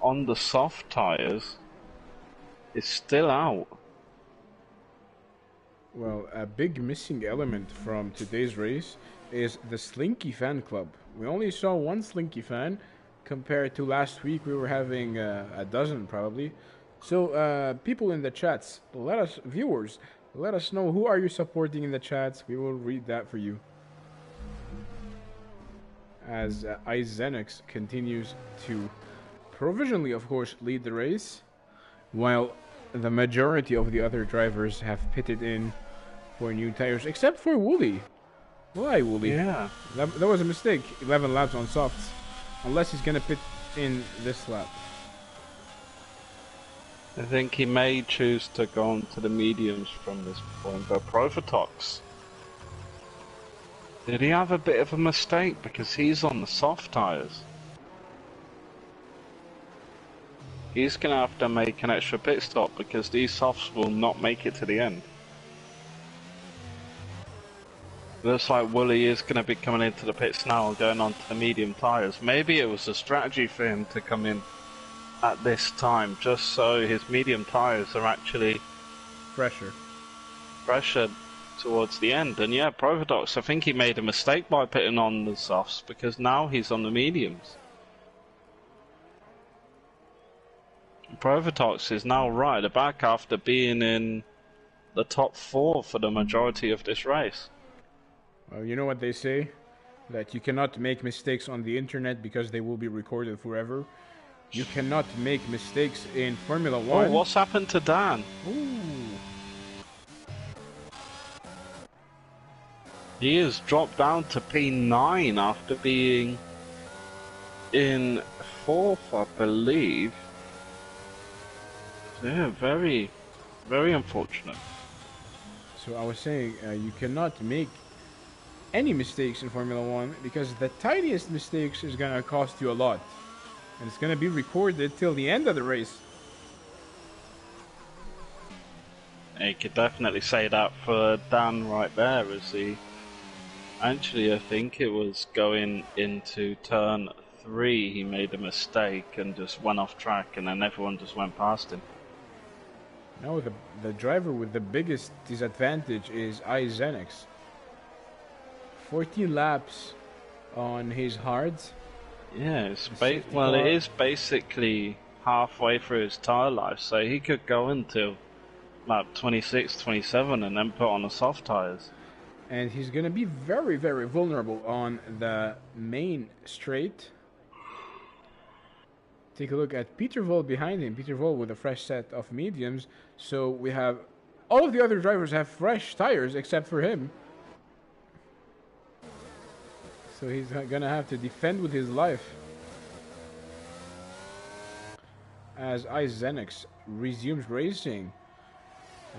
Speaker 2: on the soft tyres is still out.
Speaker 1: Well, a big missing element from today's race is the Slinky fan club. We only saw one Slinky fan compared to last week. We were having a dozen probably. So people in the chats, viewers, let us know who are you supporting in the chats. We will read that for you. As Izenix continues to provisionally, of course, lead the race, while the majority of the other drivers have pitted in for new tires, except for Wooly. Why, Wooly?
Speaker 2: Yeah.
Speaker 1: That was a mistake. 11 laps on softs. Unless he's going to pit in this lap.
Speaker 2: I think he may choose to go on to the mediums from this point, but Profitox, did he have a bit of a mistake because he's on the soft tyres? He's going to have to make an extra pit stop because these softs will not make it to the end. Looks like Wooly is going to be coming into the pits now and going on to the medium tyres. Maybe it was a strategy for him to come in at this time, just so his medium tyres are actually
Speaker 1: fresher
Speaker 2: towards the end. And yeah, Providox, I think he made a mistake by putting on the softs because now he's on the mediums. Providox is now right at the back after being in the top 4 for the majority of this race.
Speaker 1: Well, you know what they say? That you cannot make mistakes on the internet because they will be recorded forever. You cannot make mistakes in Formula 1.
Speaker 2: Oh, what's happened to Dan?
Speaker 1: Ooh.
Speaker 2: He has dropped down to P9 after being in 4th, I believe. Yeah, very, very unfortunate.
Speaker 1: So I was saying, you cannot make any mistakes in Formula 1 because the tiniest mistakes is going to cost you a lot. And it's going to be recorded till the end of the race.
Speaker 2: You could definitely say that for Dan right there, as he... Actually, I think it was going into turn 3, he made a mistake and just went off track, and then everyone just went past him.
Speaker 1: Now the driver with the biggest disadvantage is Izenix. 14 laps on his hards.
Speaker 2: Yeah, it is basically halfway through his tyre life, so he could go until lap 26, 27 and then put on the soft tyres.
Speaker 1: And he's going to be very, very vulnerable on the main straight. Take a look at Peter Vol behind him. Peter Vol with a fresh set of mediums. So we have all of the other drivers have fresh tires except for him. So he's gonna have to defend with his life. As Izenix resumes racing.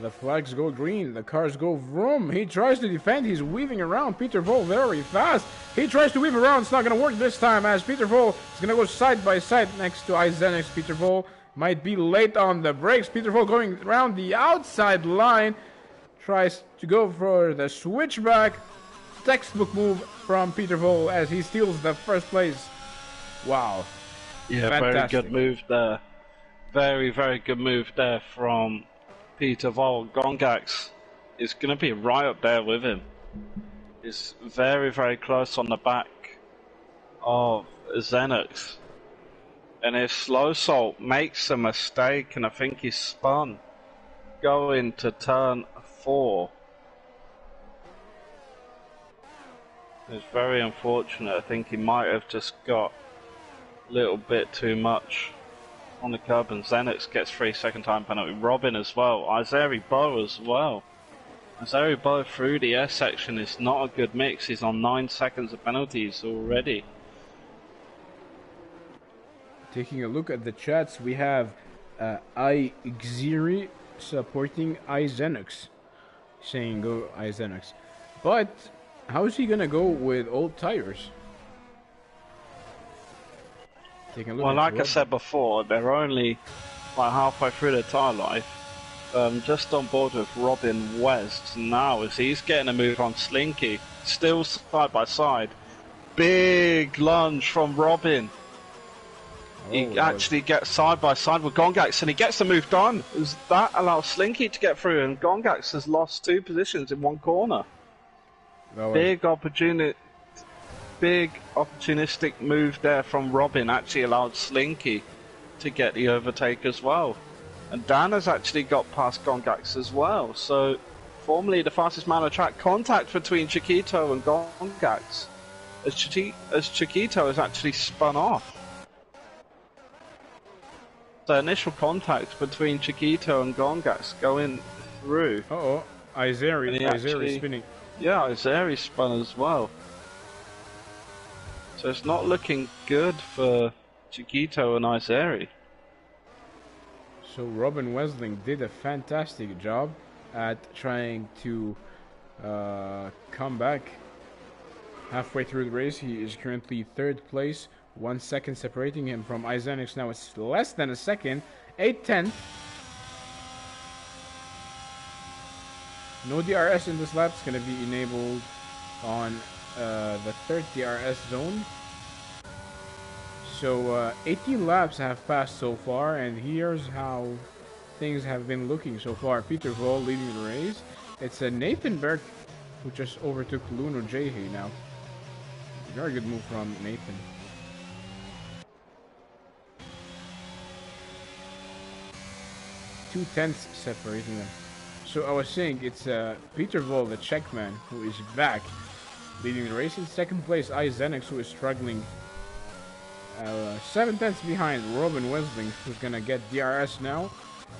Speaker 1: The flags go green, the cars go vroom. He tries to defend, he's weaving around Peter Vol very fast. He tries to weave around, it's not gonna work this time as Peter Vol is gonna go side by side next to Izenix. Peter Vol might be late on the brakes. Peter Vol going around the outside line. Tries to go for the switchback. Textbook move from Peter Vol as he steals the first place. Wow.
Speaker 2: Yeah,
Speaker 1: Fantastic.
Speaker 2: very good move there. Very, very good move there from Peter Vol. Gongax is going to be right up there with him. He's very, very close on the back of Xenox. And if Slow Salt makes a mistake, and I think he's spun, going to turn 4. It's very unfortunate. I think he might have just got a little bit too much on the curb, and Xenox gets 3 second time penalty. Robin as well. Izeri Bo as well. Izeri Bo through the S section is not a good mix. He's on 9 seconds of penalties already.
Speaker 1: Taking a look at the chats, we have iXeri supporting iXenox, saying go iXenox. But how is he gonna go with old tires? Taking a look.
Speaker 2: Well, like I said before, they're only like halfway through their tire life. Just on board with Robin West now as he's getting a move on Slinky, still side by side. Big lunge from Robin. He actually gets side by side with Gongax and he gets the move done. That allows Slinky to get through, and Gongax has lost 2 positions in 1 corner. Big opportunistic move there from Robin actually allowed Slinky to get the overtake as well. And Dan has actually got past Gongax as well. So, formerly the fastest man on track, contact between Chiquito and Gongax as Chiquito has actually spun off. The initial contact between Chiquito and Gongax going through.
Speaker 1: Izeri spinning.
Speaker 2: Yeah, Izeri spun as well. So it's not looking good for Chiquito and Izeri.
Speaker 1: So Robin Wesling did a fantastic job at trying to come back halfway through the race. He is currently 3rd place. 1 second separating him from iXenox. Now it's less than a second. 8/10. No DRS in this lap. It's going to be enabled on the 3rd DRS zone. So 18 laps have passed so far, and here's how things have been looking so far. Peter Vol leading the race. It's a Nathan Berg who just overtook Luno Jayhey now. Very good move from Nathan. 2/10 separating them. So I was saying it's Peter Vol, the Czechman, who is back leading the race. In 2nd place, iXenox, who is struggling 7/10 behind Robin Wesling, who's gonna get DRS now.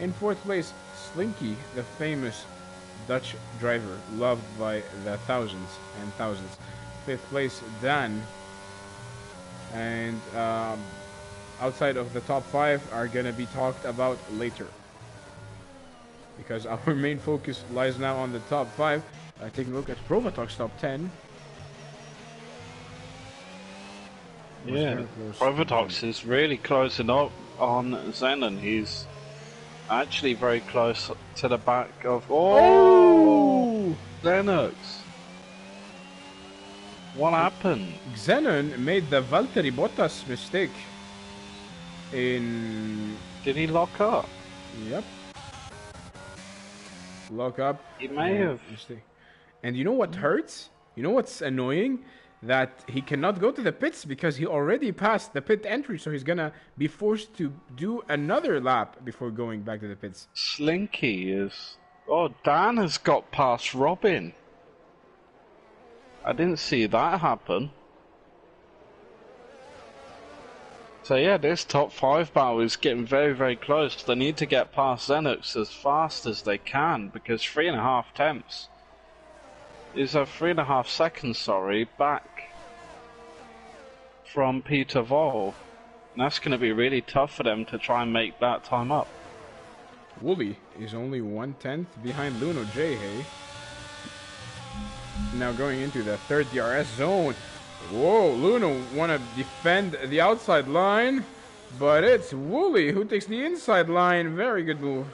Speaker 1: In 4th place, Slinky, the famous Dutch driver, loved by the thousands and thousands. 5th place, Dan. And outside of the top 5 are gonna be talked about later, because our main focus lies now on the top 5. Taking a look at Provatox top 10.
Speaker 2: Yeah, Provatox is really closing up on Zenon. He's actually very close to the back of... Oh! Xenox. What happened?
Speaker 1: Xenon made the Valtteri Bottas mistake in...
Speaker 2: Did he lock up?
Speaker 1: Yep. Lock up.
Speaker 2: He may have.
Speaker 1: Mistake. And you know what hurts? You know what's annoying? That he cannot go to the pits because he already passed the pit entry, so he's gonna be forced to do another lap before going back to the pits.
Speaker 2: Slinky is... Oh, Dan has got past Robin. I didn't see that happen. So yeah, this top 5 battle is getting very, very close. They need to get past Xenox as fast as they can, because 3.5 temps is a 3.5 seconds, sorry, back from Peter Vol. And that's going to be really tough for them to try and make that time up.
Speaker 1: Wooly is only 1/10 behind Luno Jayhey. Now going into the 3rd DRS zone. Whoa, Luno want to defend the outside line. But it's Wooly who takes the inside line. Very good move.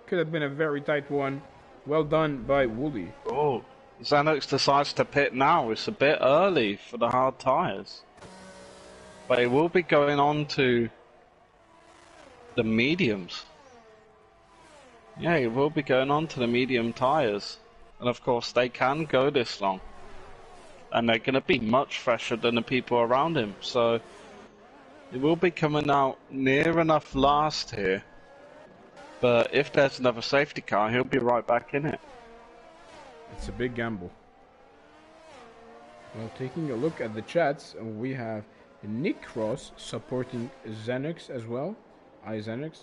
Speaker 1: Could have been a very tight one. Well done by Wooly.
Speaker 2: Oh, Xenox decides to pit now. It's a bit early for the hard tyres. But it will be going on to the mediums. Yeah, it will be going on to the medium tyres. And of course, they can go this long. And they're going to be much fresher than the people around him. So, it will be coming out near enough last here. But if there's another safety car, he'll be right back in it.
Speaker 1: It's a big gamble. Well, taking a look at the chats, we have Nick Cross supporting Xenox as well. Xenox.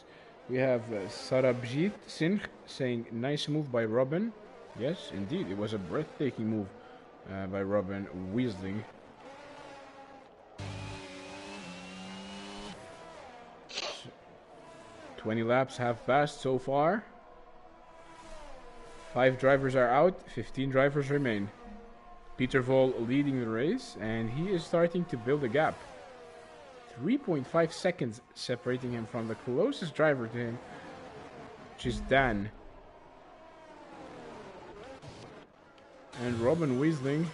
Speaker 1: We have Sarabjit Singh saying, nice move by Robin. Yes, indeed, it was a breathtaking move by Robin Weasling. So, 20 laps have passed so far. 5 drivers are out, 15 drivers remain. Peter Vol leading the race, and he is starting to build a gap. 3.5 seconds separating him from the closest driver to him, which is Dan. And Robin Weasling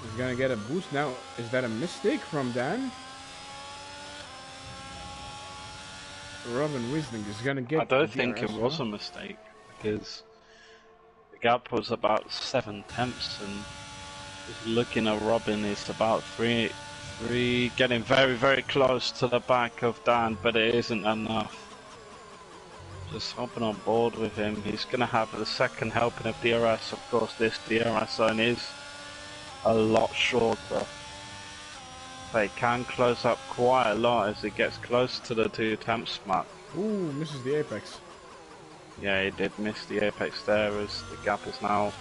Speaker 1: is gonna get a boost now. Is that a mistake from Dan? Robin Weasling is gonna get.
Speaker 2: I don't think it was a mistake, because the gap was about 7 tenths, and looking at Robin is about three, getting very, very close to the back of Dan, but it isn't enough. Just hopping on board with him. He's going to have the second helping of DRS. Of course, this DRS zone is a lot shorter. They can close up quite a lot as it gets close to the 2 tenths mark.
Speaker 1: Ooh, misses the apex.
Speaker 2: Yeah, he did miss the apex there, as the gap is now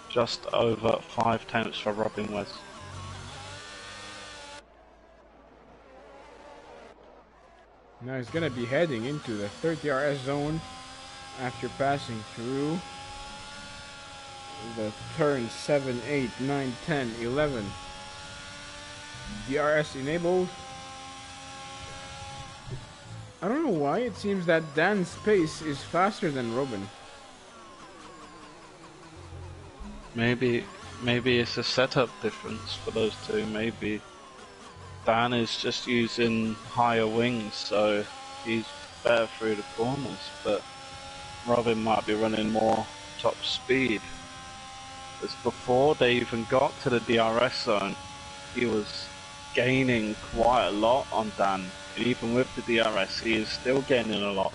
Speaker 2: just over 5 tenths for Robin West.
Speaker 1: Now he's gonna be heading into the 30 RS zone after passing through the turn 7, 8, 9, 10, 11. DRS enabled. I don't know why, it seems that Dan's pace is faster than Robin.
Speaker 2: Maybe it's a setup difference for those two. Maybe Dan is just using higher wings, so he's better through the corners, but Robin might be running more top speed. As before they even got to the DRS zone, he was gaining quite a lot on Dan. Even with the DRS, he is still gaining a lot.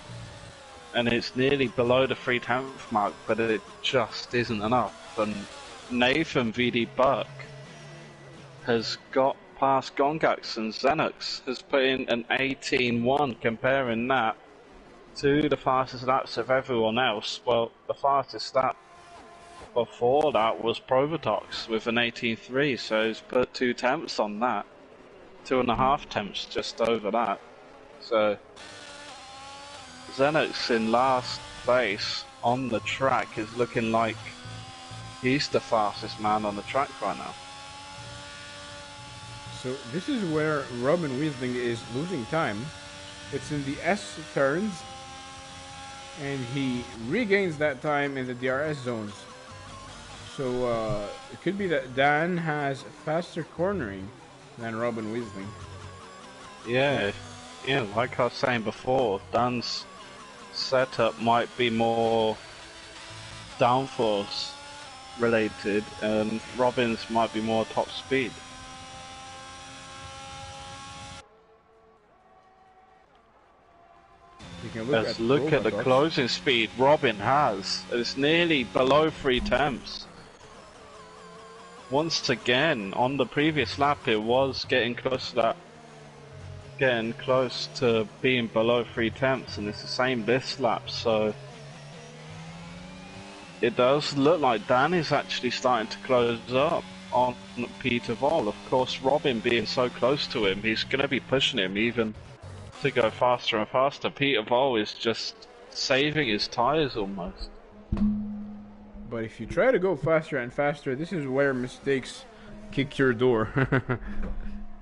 Speaker 2: And it's nearly below the 3 tenth mark, but it just isn't enough. And Nathan VD Buck has got past Gongax, and Xenox has put in an 18-1, comparing that to the fastest laps of everyone else. Well, the fastest lap before that was Provotox with an 18-3, so he's put 2 tenths on that. 2.5 tenths just over that. So Xenox in last place on the track is looking like he's the fastest man on the track right now.
Speaker 1: So this is where Robin Weasling is losing time. It's in the S turns, and he regains that time in the DRS zones. So it could be that Dan has faster cornering than Robin Weasling.
Speaker 2: Yeah, like I was saying before, Dan's setup might be more downforce related, and Robin's might be more top speed. Let's look at the closing speed Robin has. It's nearly below 3 tenths. Once again, on the previous lap, it was getting close to that, getting close to being below 3 tenths, and it's the same this lap. So it does look like Dan is actually starting to close up on Peter Vol. Of course, Robin being so close to him, he's going to be pushing him even to go faster and faster. Peter Vol is just saving his tires almost.
Speaker 1: But if you try to go faster and faster, this is where mistakes kick your door.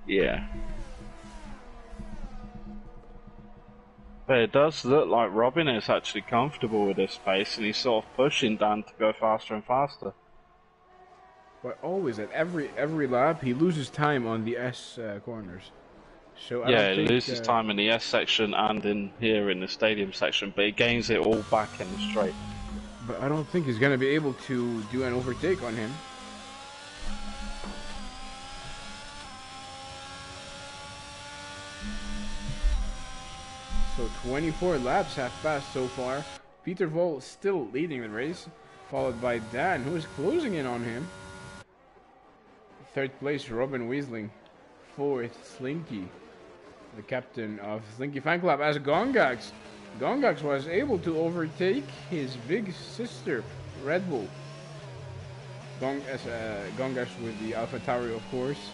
Speaker 2: Yeah. But it does look like Robin is actually comfortable with this pace, and he's sort of pushing Dan to go faster and faster.
Speaker 1: But always at every lap, he loses time on the S corners. So I
Speaker 2: Yeah,
Speaker 1: don't
Speaker 2: he
Speaker 1: think,
Speaker 2: loses time in the S section and in here in the stadium section, but he gains it all back in the straight.
Speaker 1: But I don't think he's gonna be able to do an overtake on him. So 24 laps have passed so far. Peter Vol still leading the race, followed by Dan, who is closing in on him. Third place, Robin Weasling. Fourth, Slinky, the captain of Slinky Fan Club, as Gongax. Gongax was able to overtake his big sister, Red Bull. Gongax with the AlphaTauri, of course.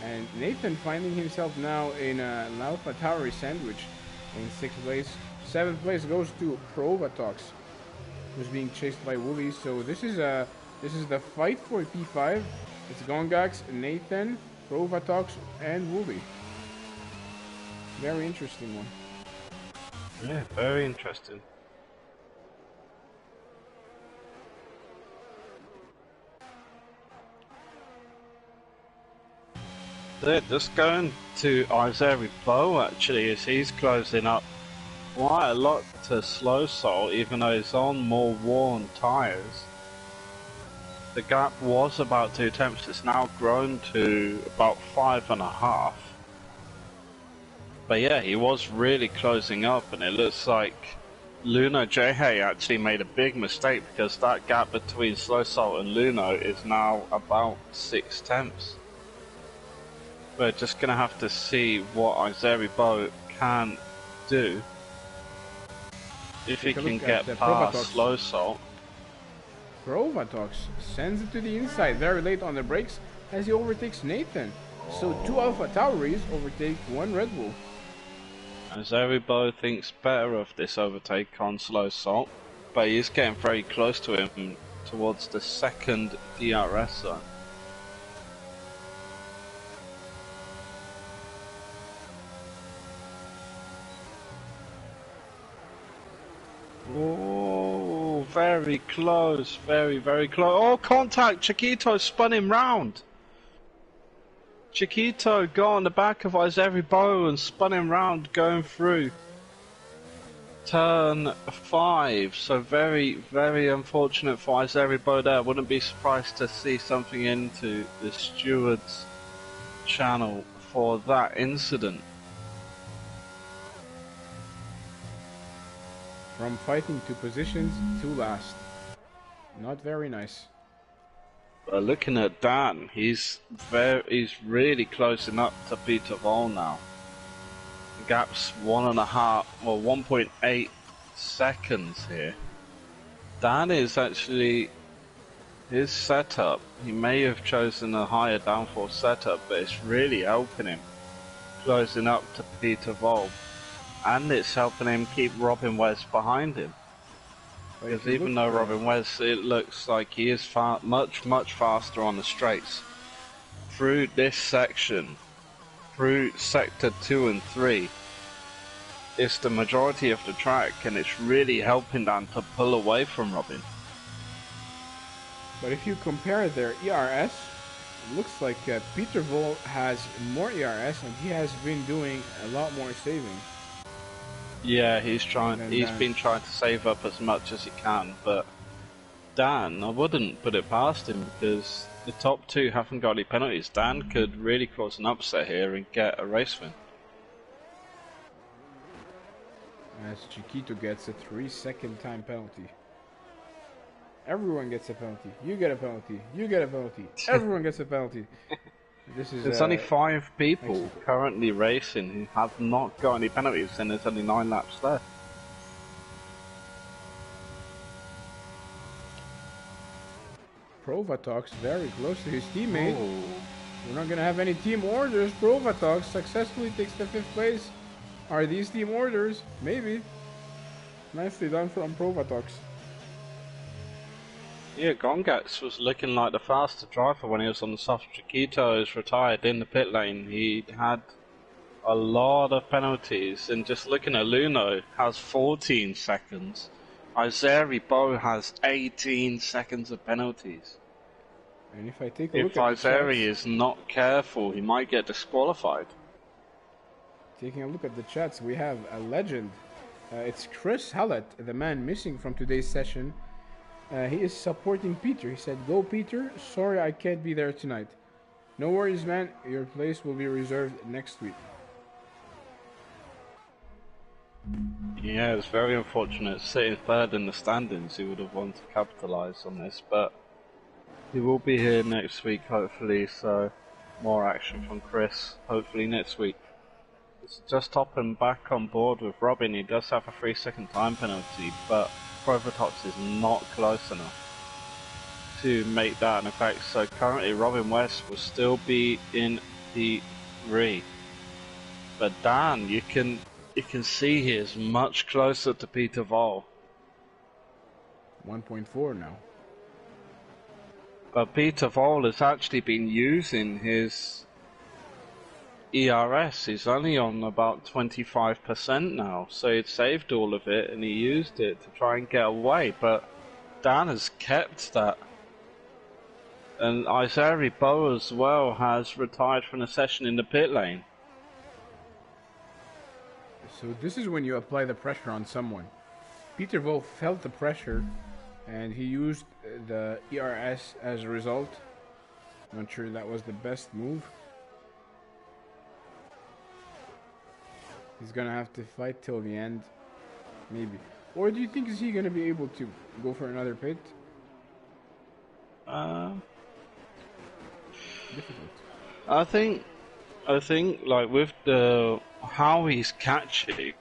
Speaker 1: And Nathan finding himself now in an AlphaTauri sandwich in 6th place. 7th place goes to Provatox, who's being chased by Wooly. So this is the fight for P5. It's Gongax, Nathan, Provatox, and Wooly. Very interesting one.
Speaker 2: Yeah, very interesting. They're just going to Isaiah Bow actually, as he's closing up quite a lot to Slow Soul, even though he's on more worn tyres. The gap was about 2 tenths, it's now grown to about 5.5. But yeah, he was really closing up, and it looks like Luno Jehei actually made a big mistake, because that gap between Slow Salt and Luno is now about 6 tenths. We're just going to have to see what Isaiah Bow can do. If he can get past Slow Salt.
Speaker 1: Provatox sends it to the inside very late on the brakes as he overtakes Nathan. So 2 AlphaTauris overtake 1 Red Bull.
Speaker 2: Isaiah Bow thinks better of this overtake on Slow Salt, but he's getting very close to him towards the second DRS zone. Oh, very close, very close. Oh, contact! Chiquito spun him round. Chiquito got on the back of Isaiah Bow and spun him round going through turn 5. So very unfortunate for Isaiah Bow there. Wouldn't be surprised to see something into the steward's channel for that incident.
Speaker 1: From fighting to positions to last. Not very nice.
Speaker 2: Looking at Dan, he's really closing up to Peter Vol now. The gap's 1.8 seconds here. Dan is actually his setup. He may have chosen a higher downforce setup, but it's really helping him closing up to Peter Vol. And it's helping him keep Robin West behind him. Because even though Robin West, it looks like he is much faster on the straights. Through this section, through sector 2 and 3, it's the majority of the track, and it's really helping Dan to pull away from Robin.
Speaker 1: But if you compare their ERS, it looks like Peter Vol has more ERS, and he has been doing a lot more saving.
Speaker 2: Yeah, he's been trying to save up as much as he can, but Dan, I wouldn't put it past him, because the top 2 haven't got any penalties. Dan could really cause an upset here and get a race win.
Speaker 1: As Chiquito gets a 3-second time penalty. Everyone gets a penalty. You get a penalty. You get a penalty. Everyone gets a penalty.
Speaker 2: There's only 5 people currently racing who have not got any penalties, and there's only 9 laps left.
Speaker 1: Provatox very close to his teammate. Ooh. We're not gonna have any team orders. Provatox successfully takes the 5th place. Are these team orders? Maybe. Nicely done from Provatox.
Speaker 2: Yeah, Gongax was looking like the faster driver when he was on the soft. Chiquito is retired in the pit lane. He had a lot of penalties, and just looking at Luno has 14 seconds. Isaiah Bow has 18 seconds of penalties.
Speaker 1: And if I take a look
Speaker 2: If
Speaker 1: at
Speaker 2: Isaiah
Speaker 1: the chats,
Speaker 2: is not careful, he might get disqualified.
Speaker 1: taking a look at the chats, we have a legend. It's Chris Hallett, the man missing from today's session. He is supporting Peter. He said, "Go Peter, sorry I can't be there tonight." No worries, man, your place will be reserved next week.
Speaker 2: Yeah, it's very unfortunate. Sitting third in the standings, he would have wanted to capitalise on this, but he will be here next week, hopefully, so more action from Chris, hopefully next week. Just hopping back on board with Robin, he does have a 3-second time penalty, but Provotox is not close enough to make that an effect, so currently Robin West will still be in P3. But Dan, you can see he is much closer to Peter Vol.
Speaker 1: 1.4 now.
Speaker 2: But Peter Vol has actually been using his ERS. He's only on about 25% now, so he'd saved all of it and he used it to try and get away, but Dan has kept that. And Isaiah Bow as well has retired from the session in the pit lane.
Speaker 1: So this is when you apply the pressure on someone. Peter Vol felt the pressure and he used the ERS as a result. Not sure that was the best move. He's gonna have to fight till the end, maybe. Or do you think is he gonna be able to go for another pit? Difficult.
Speaker 2: I think like with how he's catching,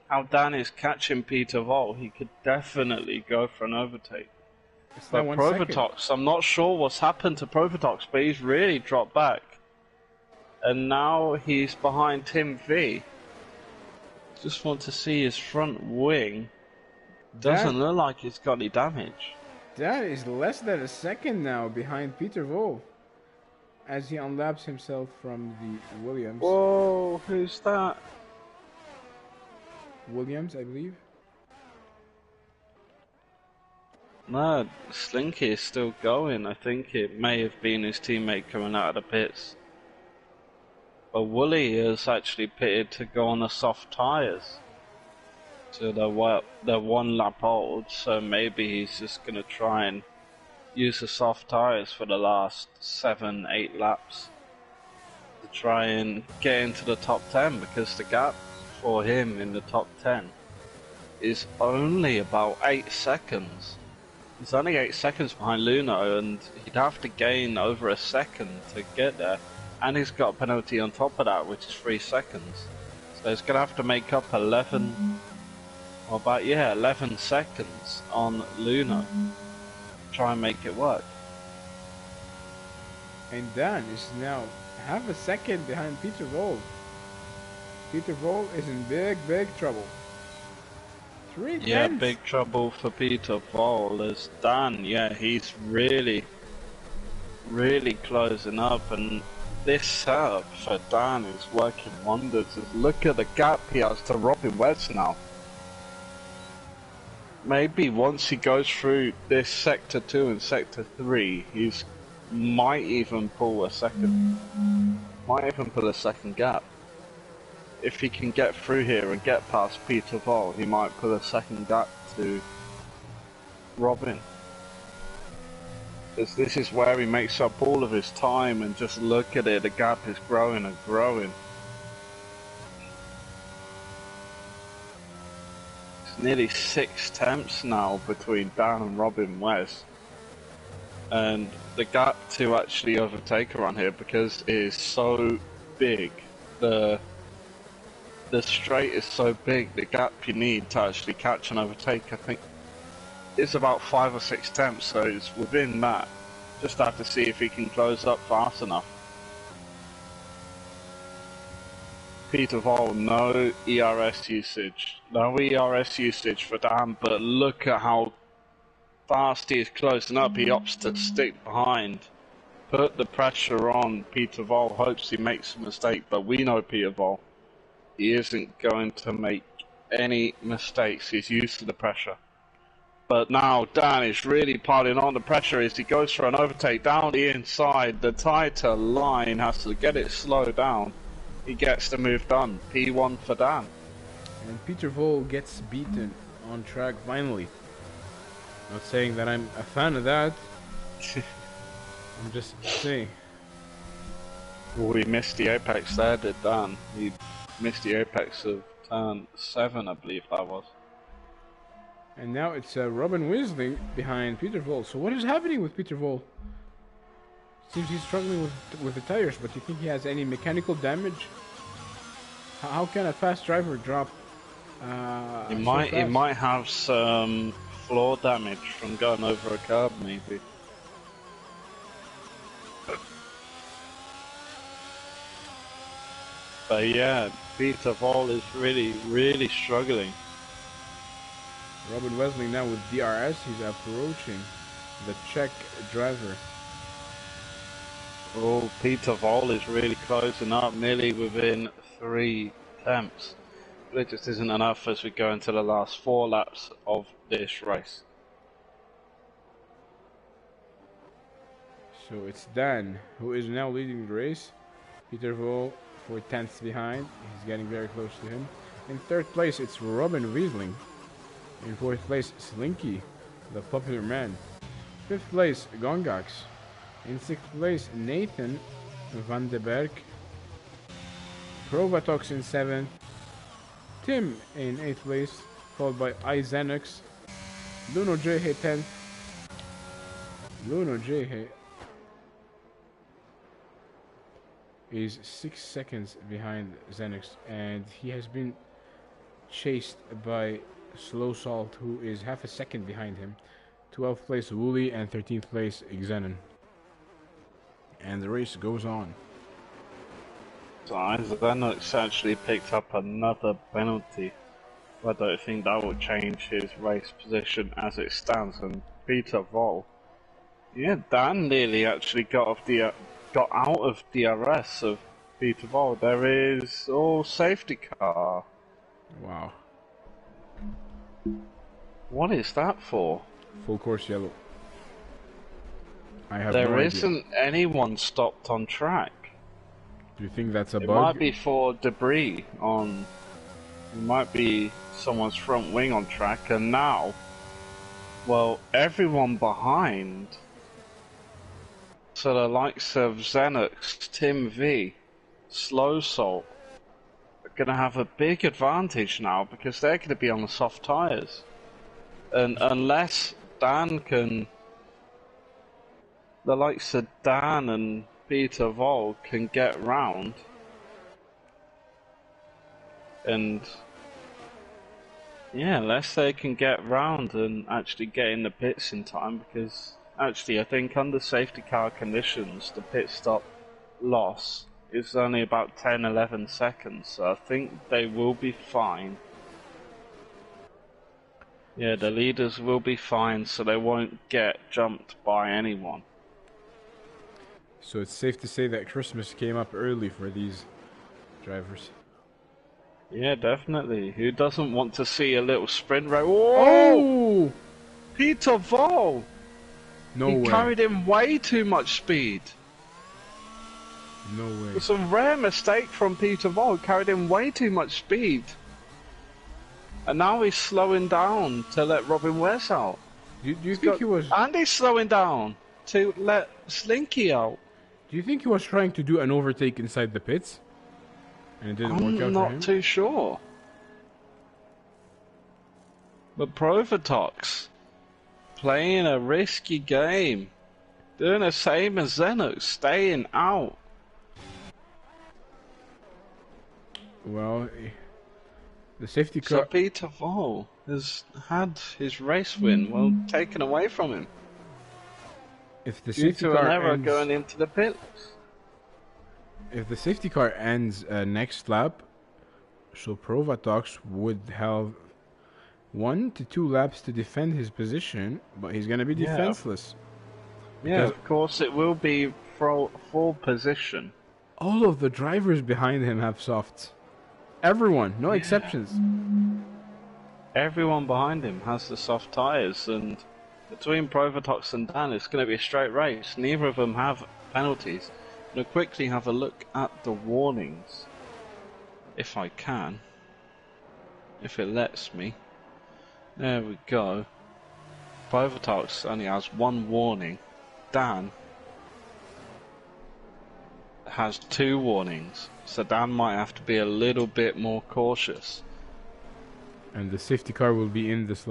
Speaker 2: how Dan is catching Peter Vol, he could definitely go for an overtake. But Provotox, I'm not sure what's happened to Provotox, but he's really dropped back. And now he's behind Tim V. Just want to see his front wing. Doesn't look like he's got any damage.
Speaker 1: That is less than a second now behind Peter Vol as he unlaps himself from the Williams.
Speaker 2: Whoa, who's that?
Speaker 1: Williams, I believe.
Speaker 2: No, Slinky is still going. I think it may have been his teammate coming out of the pits. But Wooly is actually pitted to go on the soft tyres. So they're 1 lap old, so maybe he's just going to try and use the soft tyres for the last 7-8 laps to try and get into the top 10, because the gap for him in the top 10 is only about 8 seconds. He's only 8 seconds behind Luno, and he'd have to gain over a second to get there. And he's got a penalty on top of that, which is 3 seconds. So he's going to have to make up 11 seconds on Luno. Try and make it work.
Speaker 1: And Dan is now half a second behind Peter Vol. Peter Vol is in big trouble. 3 tenths.
Speaker 2: Yeah, big trouble for Peter Vol. As Dan, yeah, he's really closing up, and this setup for Dan is working wonders. Just look at the gap he has to Robin West now. Maybe once he goes through this Sector 2 and Sector 3, he might even pull a second gap. If he can get through here and get past Peter Vol, he might pull a second gap to Robin. This is where he makes up all of his time, and just look at it, the gap is growing and growing. It's nearly 6 temps now between Dan and Robin West. And the gap to actually overtake around here, because it is so big, the straight is so big, the gap you need to actually catch and overtake, I think, it's about 5 or 6 temps, so it's within that. Just have to see if he can close up fast enough. Peter Vol, no ERS usage. No ERS usage for Dan, but look at how fast he is closing up. He opts to stick behind put the pressure on Peter Vol, hopes he makes a mistake, but we know Peter Vol. He isn't going to make any mistakes. He's used to the pressure. But now Dan is really piling on the pressure as he goes for an overtake down the inside. The tighter line has to get it slowed down. He gets the move done. P1 for Dan.
Speaker 1: And Peter Vol gets beaten on track finally. Not saying that I'm a fan of that. I'm just saying.
Speaker 2: Well, he missed the apex there, did Dan? He missed the apex of turn 7, I believe that was.
Speaker 1: And now it's Robin Wisling behind Peter Vol. So what is happening with Peter Vol? Seems he's struggling with the tires, but do you think he has any mechanical damage? How can a fast driver drop?
Speaker 2: He might have some floor damage from going over a curb, maybe. But yeah, Peter Vol is really struggling.
Speaker 1: Robin Wisling now with DRS. He's approaching the Czech driver.
Speaker 2: Oh, Peter Vol is really closing up, nearly within 3 attempts. But it just isn't enough as we go into the last 4 laps of this race.
Speaker 1: So it's Dan who is now leading the race. Peter Vol 4 tenths behind. He's getting very close to him. In 3rd place, it's Robin Wisling. In 4th place, Slinky, the popular man. 5th place, Gongax. In 6th place, Nathan van den Berg. Provatox in 7th. Tim in 8th place, followed by iZenux. Luno JH 10th. Luno JH is 6 seconds behind Zenux, and he has been chased by Slow Salt, who is half a second behind him. 12th place Wooly and 13th place Xenon. And the race goes on.
Speaker 2: So Zenux actually picked up another penalty. I don't think that will change his race position as it stands. And Peter Vol, yeah, Dan nearly actually got out of DRS of Peter Vol. There is safety car.
Speaker 1: Wow.
Speaker 2: What is that for?
Speaker 1: Full course yellow. I have
Speaker 2: There
Speaker 1: no idea.
Speaker 2: isn't anyone stopped on track.
Speaker 1: Do you think that's a
Speaker 2: It
Speaker 1: bug?
Speaker 2: might be for debris on. It might be someone's front wing on track, and now, well, everyone behind. So the likes of Xenux, Tim V, Slow Salt are going to have a big advantage now because they're going to be on the soft tyres. And unless Dan can, the likes of Dan and Peter Vol can get round, and yeah, unless they can get round and actually get in the pits in time, because actually I think under safety car conditions the pit stop loss is only about 10-11 seconds, so I think they will be fine. Yeah, the leaders will be fine, so they won't get jumped by anyone.
Speaker 1: So it's safe to say that Christmas came up early for these drivers.
Speaker 2: Yeah, definitely. Who doesn't want to see a little sprint race?
Speaker 1: Oh!
Speaker 2: Peter Vol!
Speaker 1: No
Speaker 2: He
Speaker 1: way.
Speaker 2: carried in way too much speed.
Speaker 1: No way.
Speaker 2: It's a rare mistake from Peter Vol. Carried in way too much speed. And now he's slowing down to let Robin West out.
Speaker 1: Do you think he was?
Speaker 2: And he's slowing down to let Slinky out.
Speaker 1: Do you think he was trying to do an overtake inside the pits, and it didn't work out for
Speaker 2: I'm
Speaker 1: him?
Speaker 2: not too sure. But Provatox playing a risky game, doing the same as Xeno, staying out.
Speaker 1: Well, the safety
Speaker 2: So
Speaker 1: car.
Speaker 2: Peter Vol has had his race win taken away from him
Speaker 1: If the
Speaker 2: due
Speaker 1: safety
Speaker 2: to an
Speaker 1: car
Speaker 2: error
Speaker 1: ends,
Speaker 2: going into the pits.
Speaker 1: if the safety car ends next lap, so Provatox would have 1 to 2 laps to defend his position, but he's gonna be
Speaker 2: Yeah.
Speaker 1: defenseless.
Speaker 2: Yeah,
Speaker 1: Because-
Speaker 2: of course it will be full position.
Speaker 1: All of the drivers behind him have softs. Everyone, no exceptions.
Speaker 2: Everyone behind him has the soft tyres, and between Provatox and Dan, it's going to be a straight race. Neither of them have penalties. I'm going to quickly have a look at the warnings, if I can, if it lets me. There we go. Provatox only has one warning. Dan has 2 warnings, so Dan might have to be a little bit more cautious.
Speaker 1: And the safety car will be in this.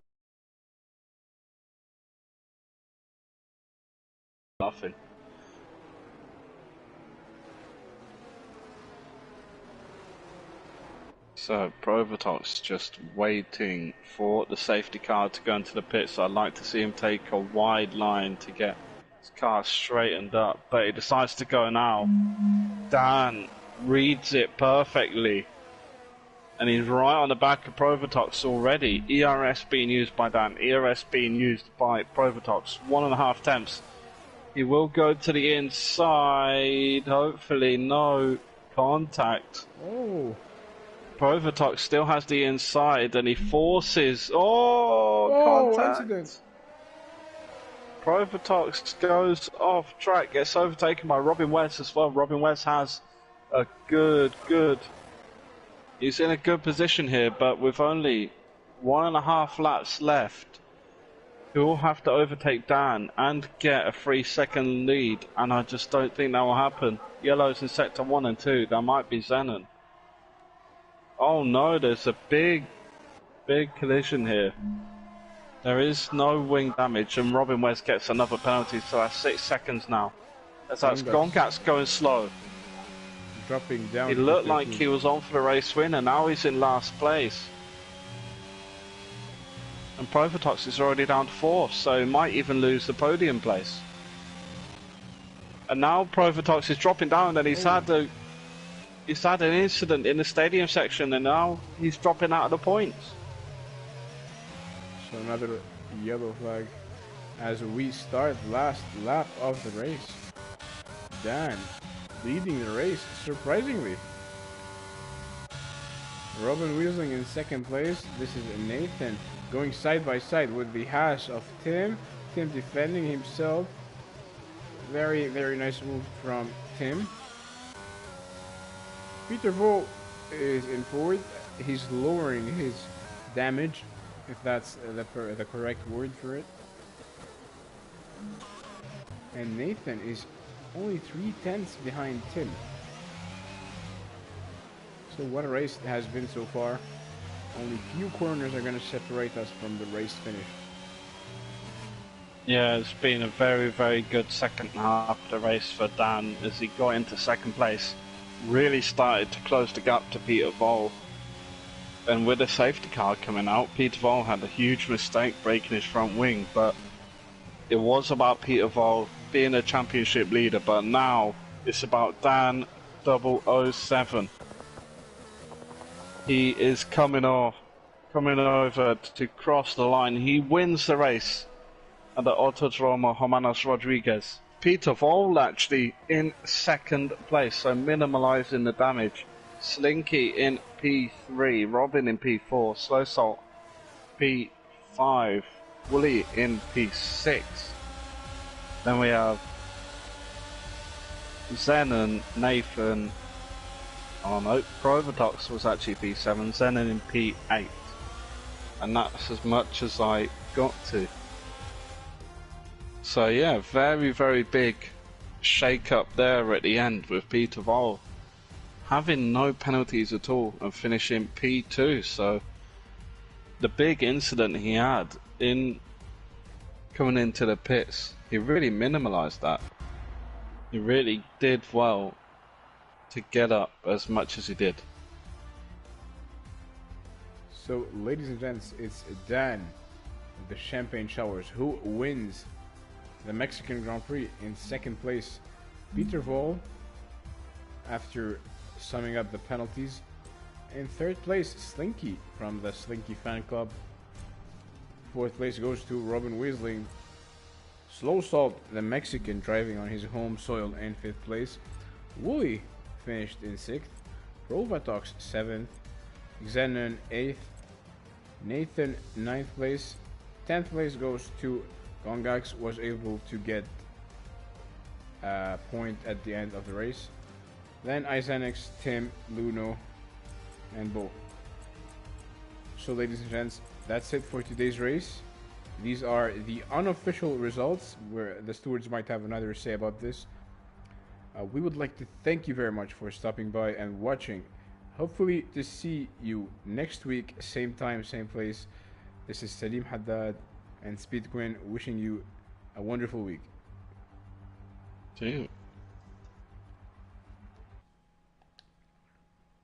Speaker 2: Nothing. So Provatox just waiting for the safety car to go into the pit, so I'd like to see him take a wide line to get his car straightened up, but he decides to go now. Dan reads it perfectly, and he's right on the back of Provatox already. ERS being used by Dan, ERS being used by Provatox. 1.5 tenths. He will go to the inside, hopefully no contact.
Speaker 1: Oh.
Speaker 2: Provatox still has the inside, and he forces. Oh, contact!
Speaker 1: Accident.
Speaker 2: Provatox goes off track, gets overtaken by Robin West as well. Robin West has a good. He's in a good position here, but with only 1.5 laps left, he will have to overtake Dan and get a 3-second lead, and I just don't think that will happen. Yellow's in sector 1 and 2. That might be Zenon. Oh no, there's a big collision here. There is no wing damage, and Robin West gets another penalty, so that's 6 seconds now. As that's Gongat's going slow.
Speaker 1: Dropping down.
Speaker 2: He looked like he was on for the race win, and now he's in last place. And Provatox is already down to 4th, so he might even lose the podium place. And now Provatox is dropping down, and he's had an incident in the stadium section, and now he's dropping out of the points.
Speaker 1: So another yellow flag as we start last lap of the race. Dan leading the race, surprisingly. Robin Weasling in second place. This is Nathan going side by side with the hash of Tim. Tim defending himself. Very nice move from Tim. Peter Vo is in fourth. He's lowering his damage, if that's the correct word for it. And Nathan is only 3/10 behind Tim. So what a race it has been so far. Only few corners are going to separate us from the race finish.
Speaker 2: Yeah, it's been a very good second half of the race for Dan as he got into second place. Really started to close the gap to Peter Vol. And with the safety car coming out, Peter Vol had a huge mistake breaking his front wing, but it was about Peter Vol being a championship leader, but now it's about Dan 007. He is coming over to cross the line. He wins the race at the Autodromo Hermanos Rodriguez. Peter Vol actually in second place, so minimalising the damage. Slinky in P3, Robin in P4, Slow Salt P5, Wooly in P6. Then we have Zenon, Nathan. Oh no, Provatox was actually P7, Zenon in P8. And that's as much as I got to. So yeah, very big shake up there at the end with Peter Vol having no penalties at all and finishing P2. So the big incident he had in coming into the pits, he really minimalised that. He really did well to get up as much as he did.
Speaker 1: So ladies and gents, it's Dan, the Champagne Showers, who wins the Mexican Grand Prix in second place. Peter Vol, after summing up the penalties. In third place, Slinky from the Slinky fan club. Fourth place goes to Robin Weasling. Slow Salt, the Mexican, driving on his home soil in 5th place. Wooly finished in 6th. Provatox 7th. Xenon 8th. Nathan 9th place. 10th place goes to Gongax, was able to get a point at the end of the race. Then Isenix, Tim, Luno, and Bo. So ladies and gents, that's it for today's race. These are the unofficial results, where the stewards might have another say about this. We would like to thank you very much for stopping by and watching. Hopefully to see you next week, same time, same place. This is Salim Haddad and Speed Quinn wishing you a wonderful week.
Speaker 2: See you.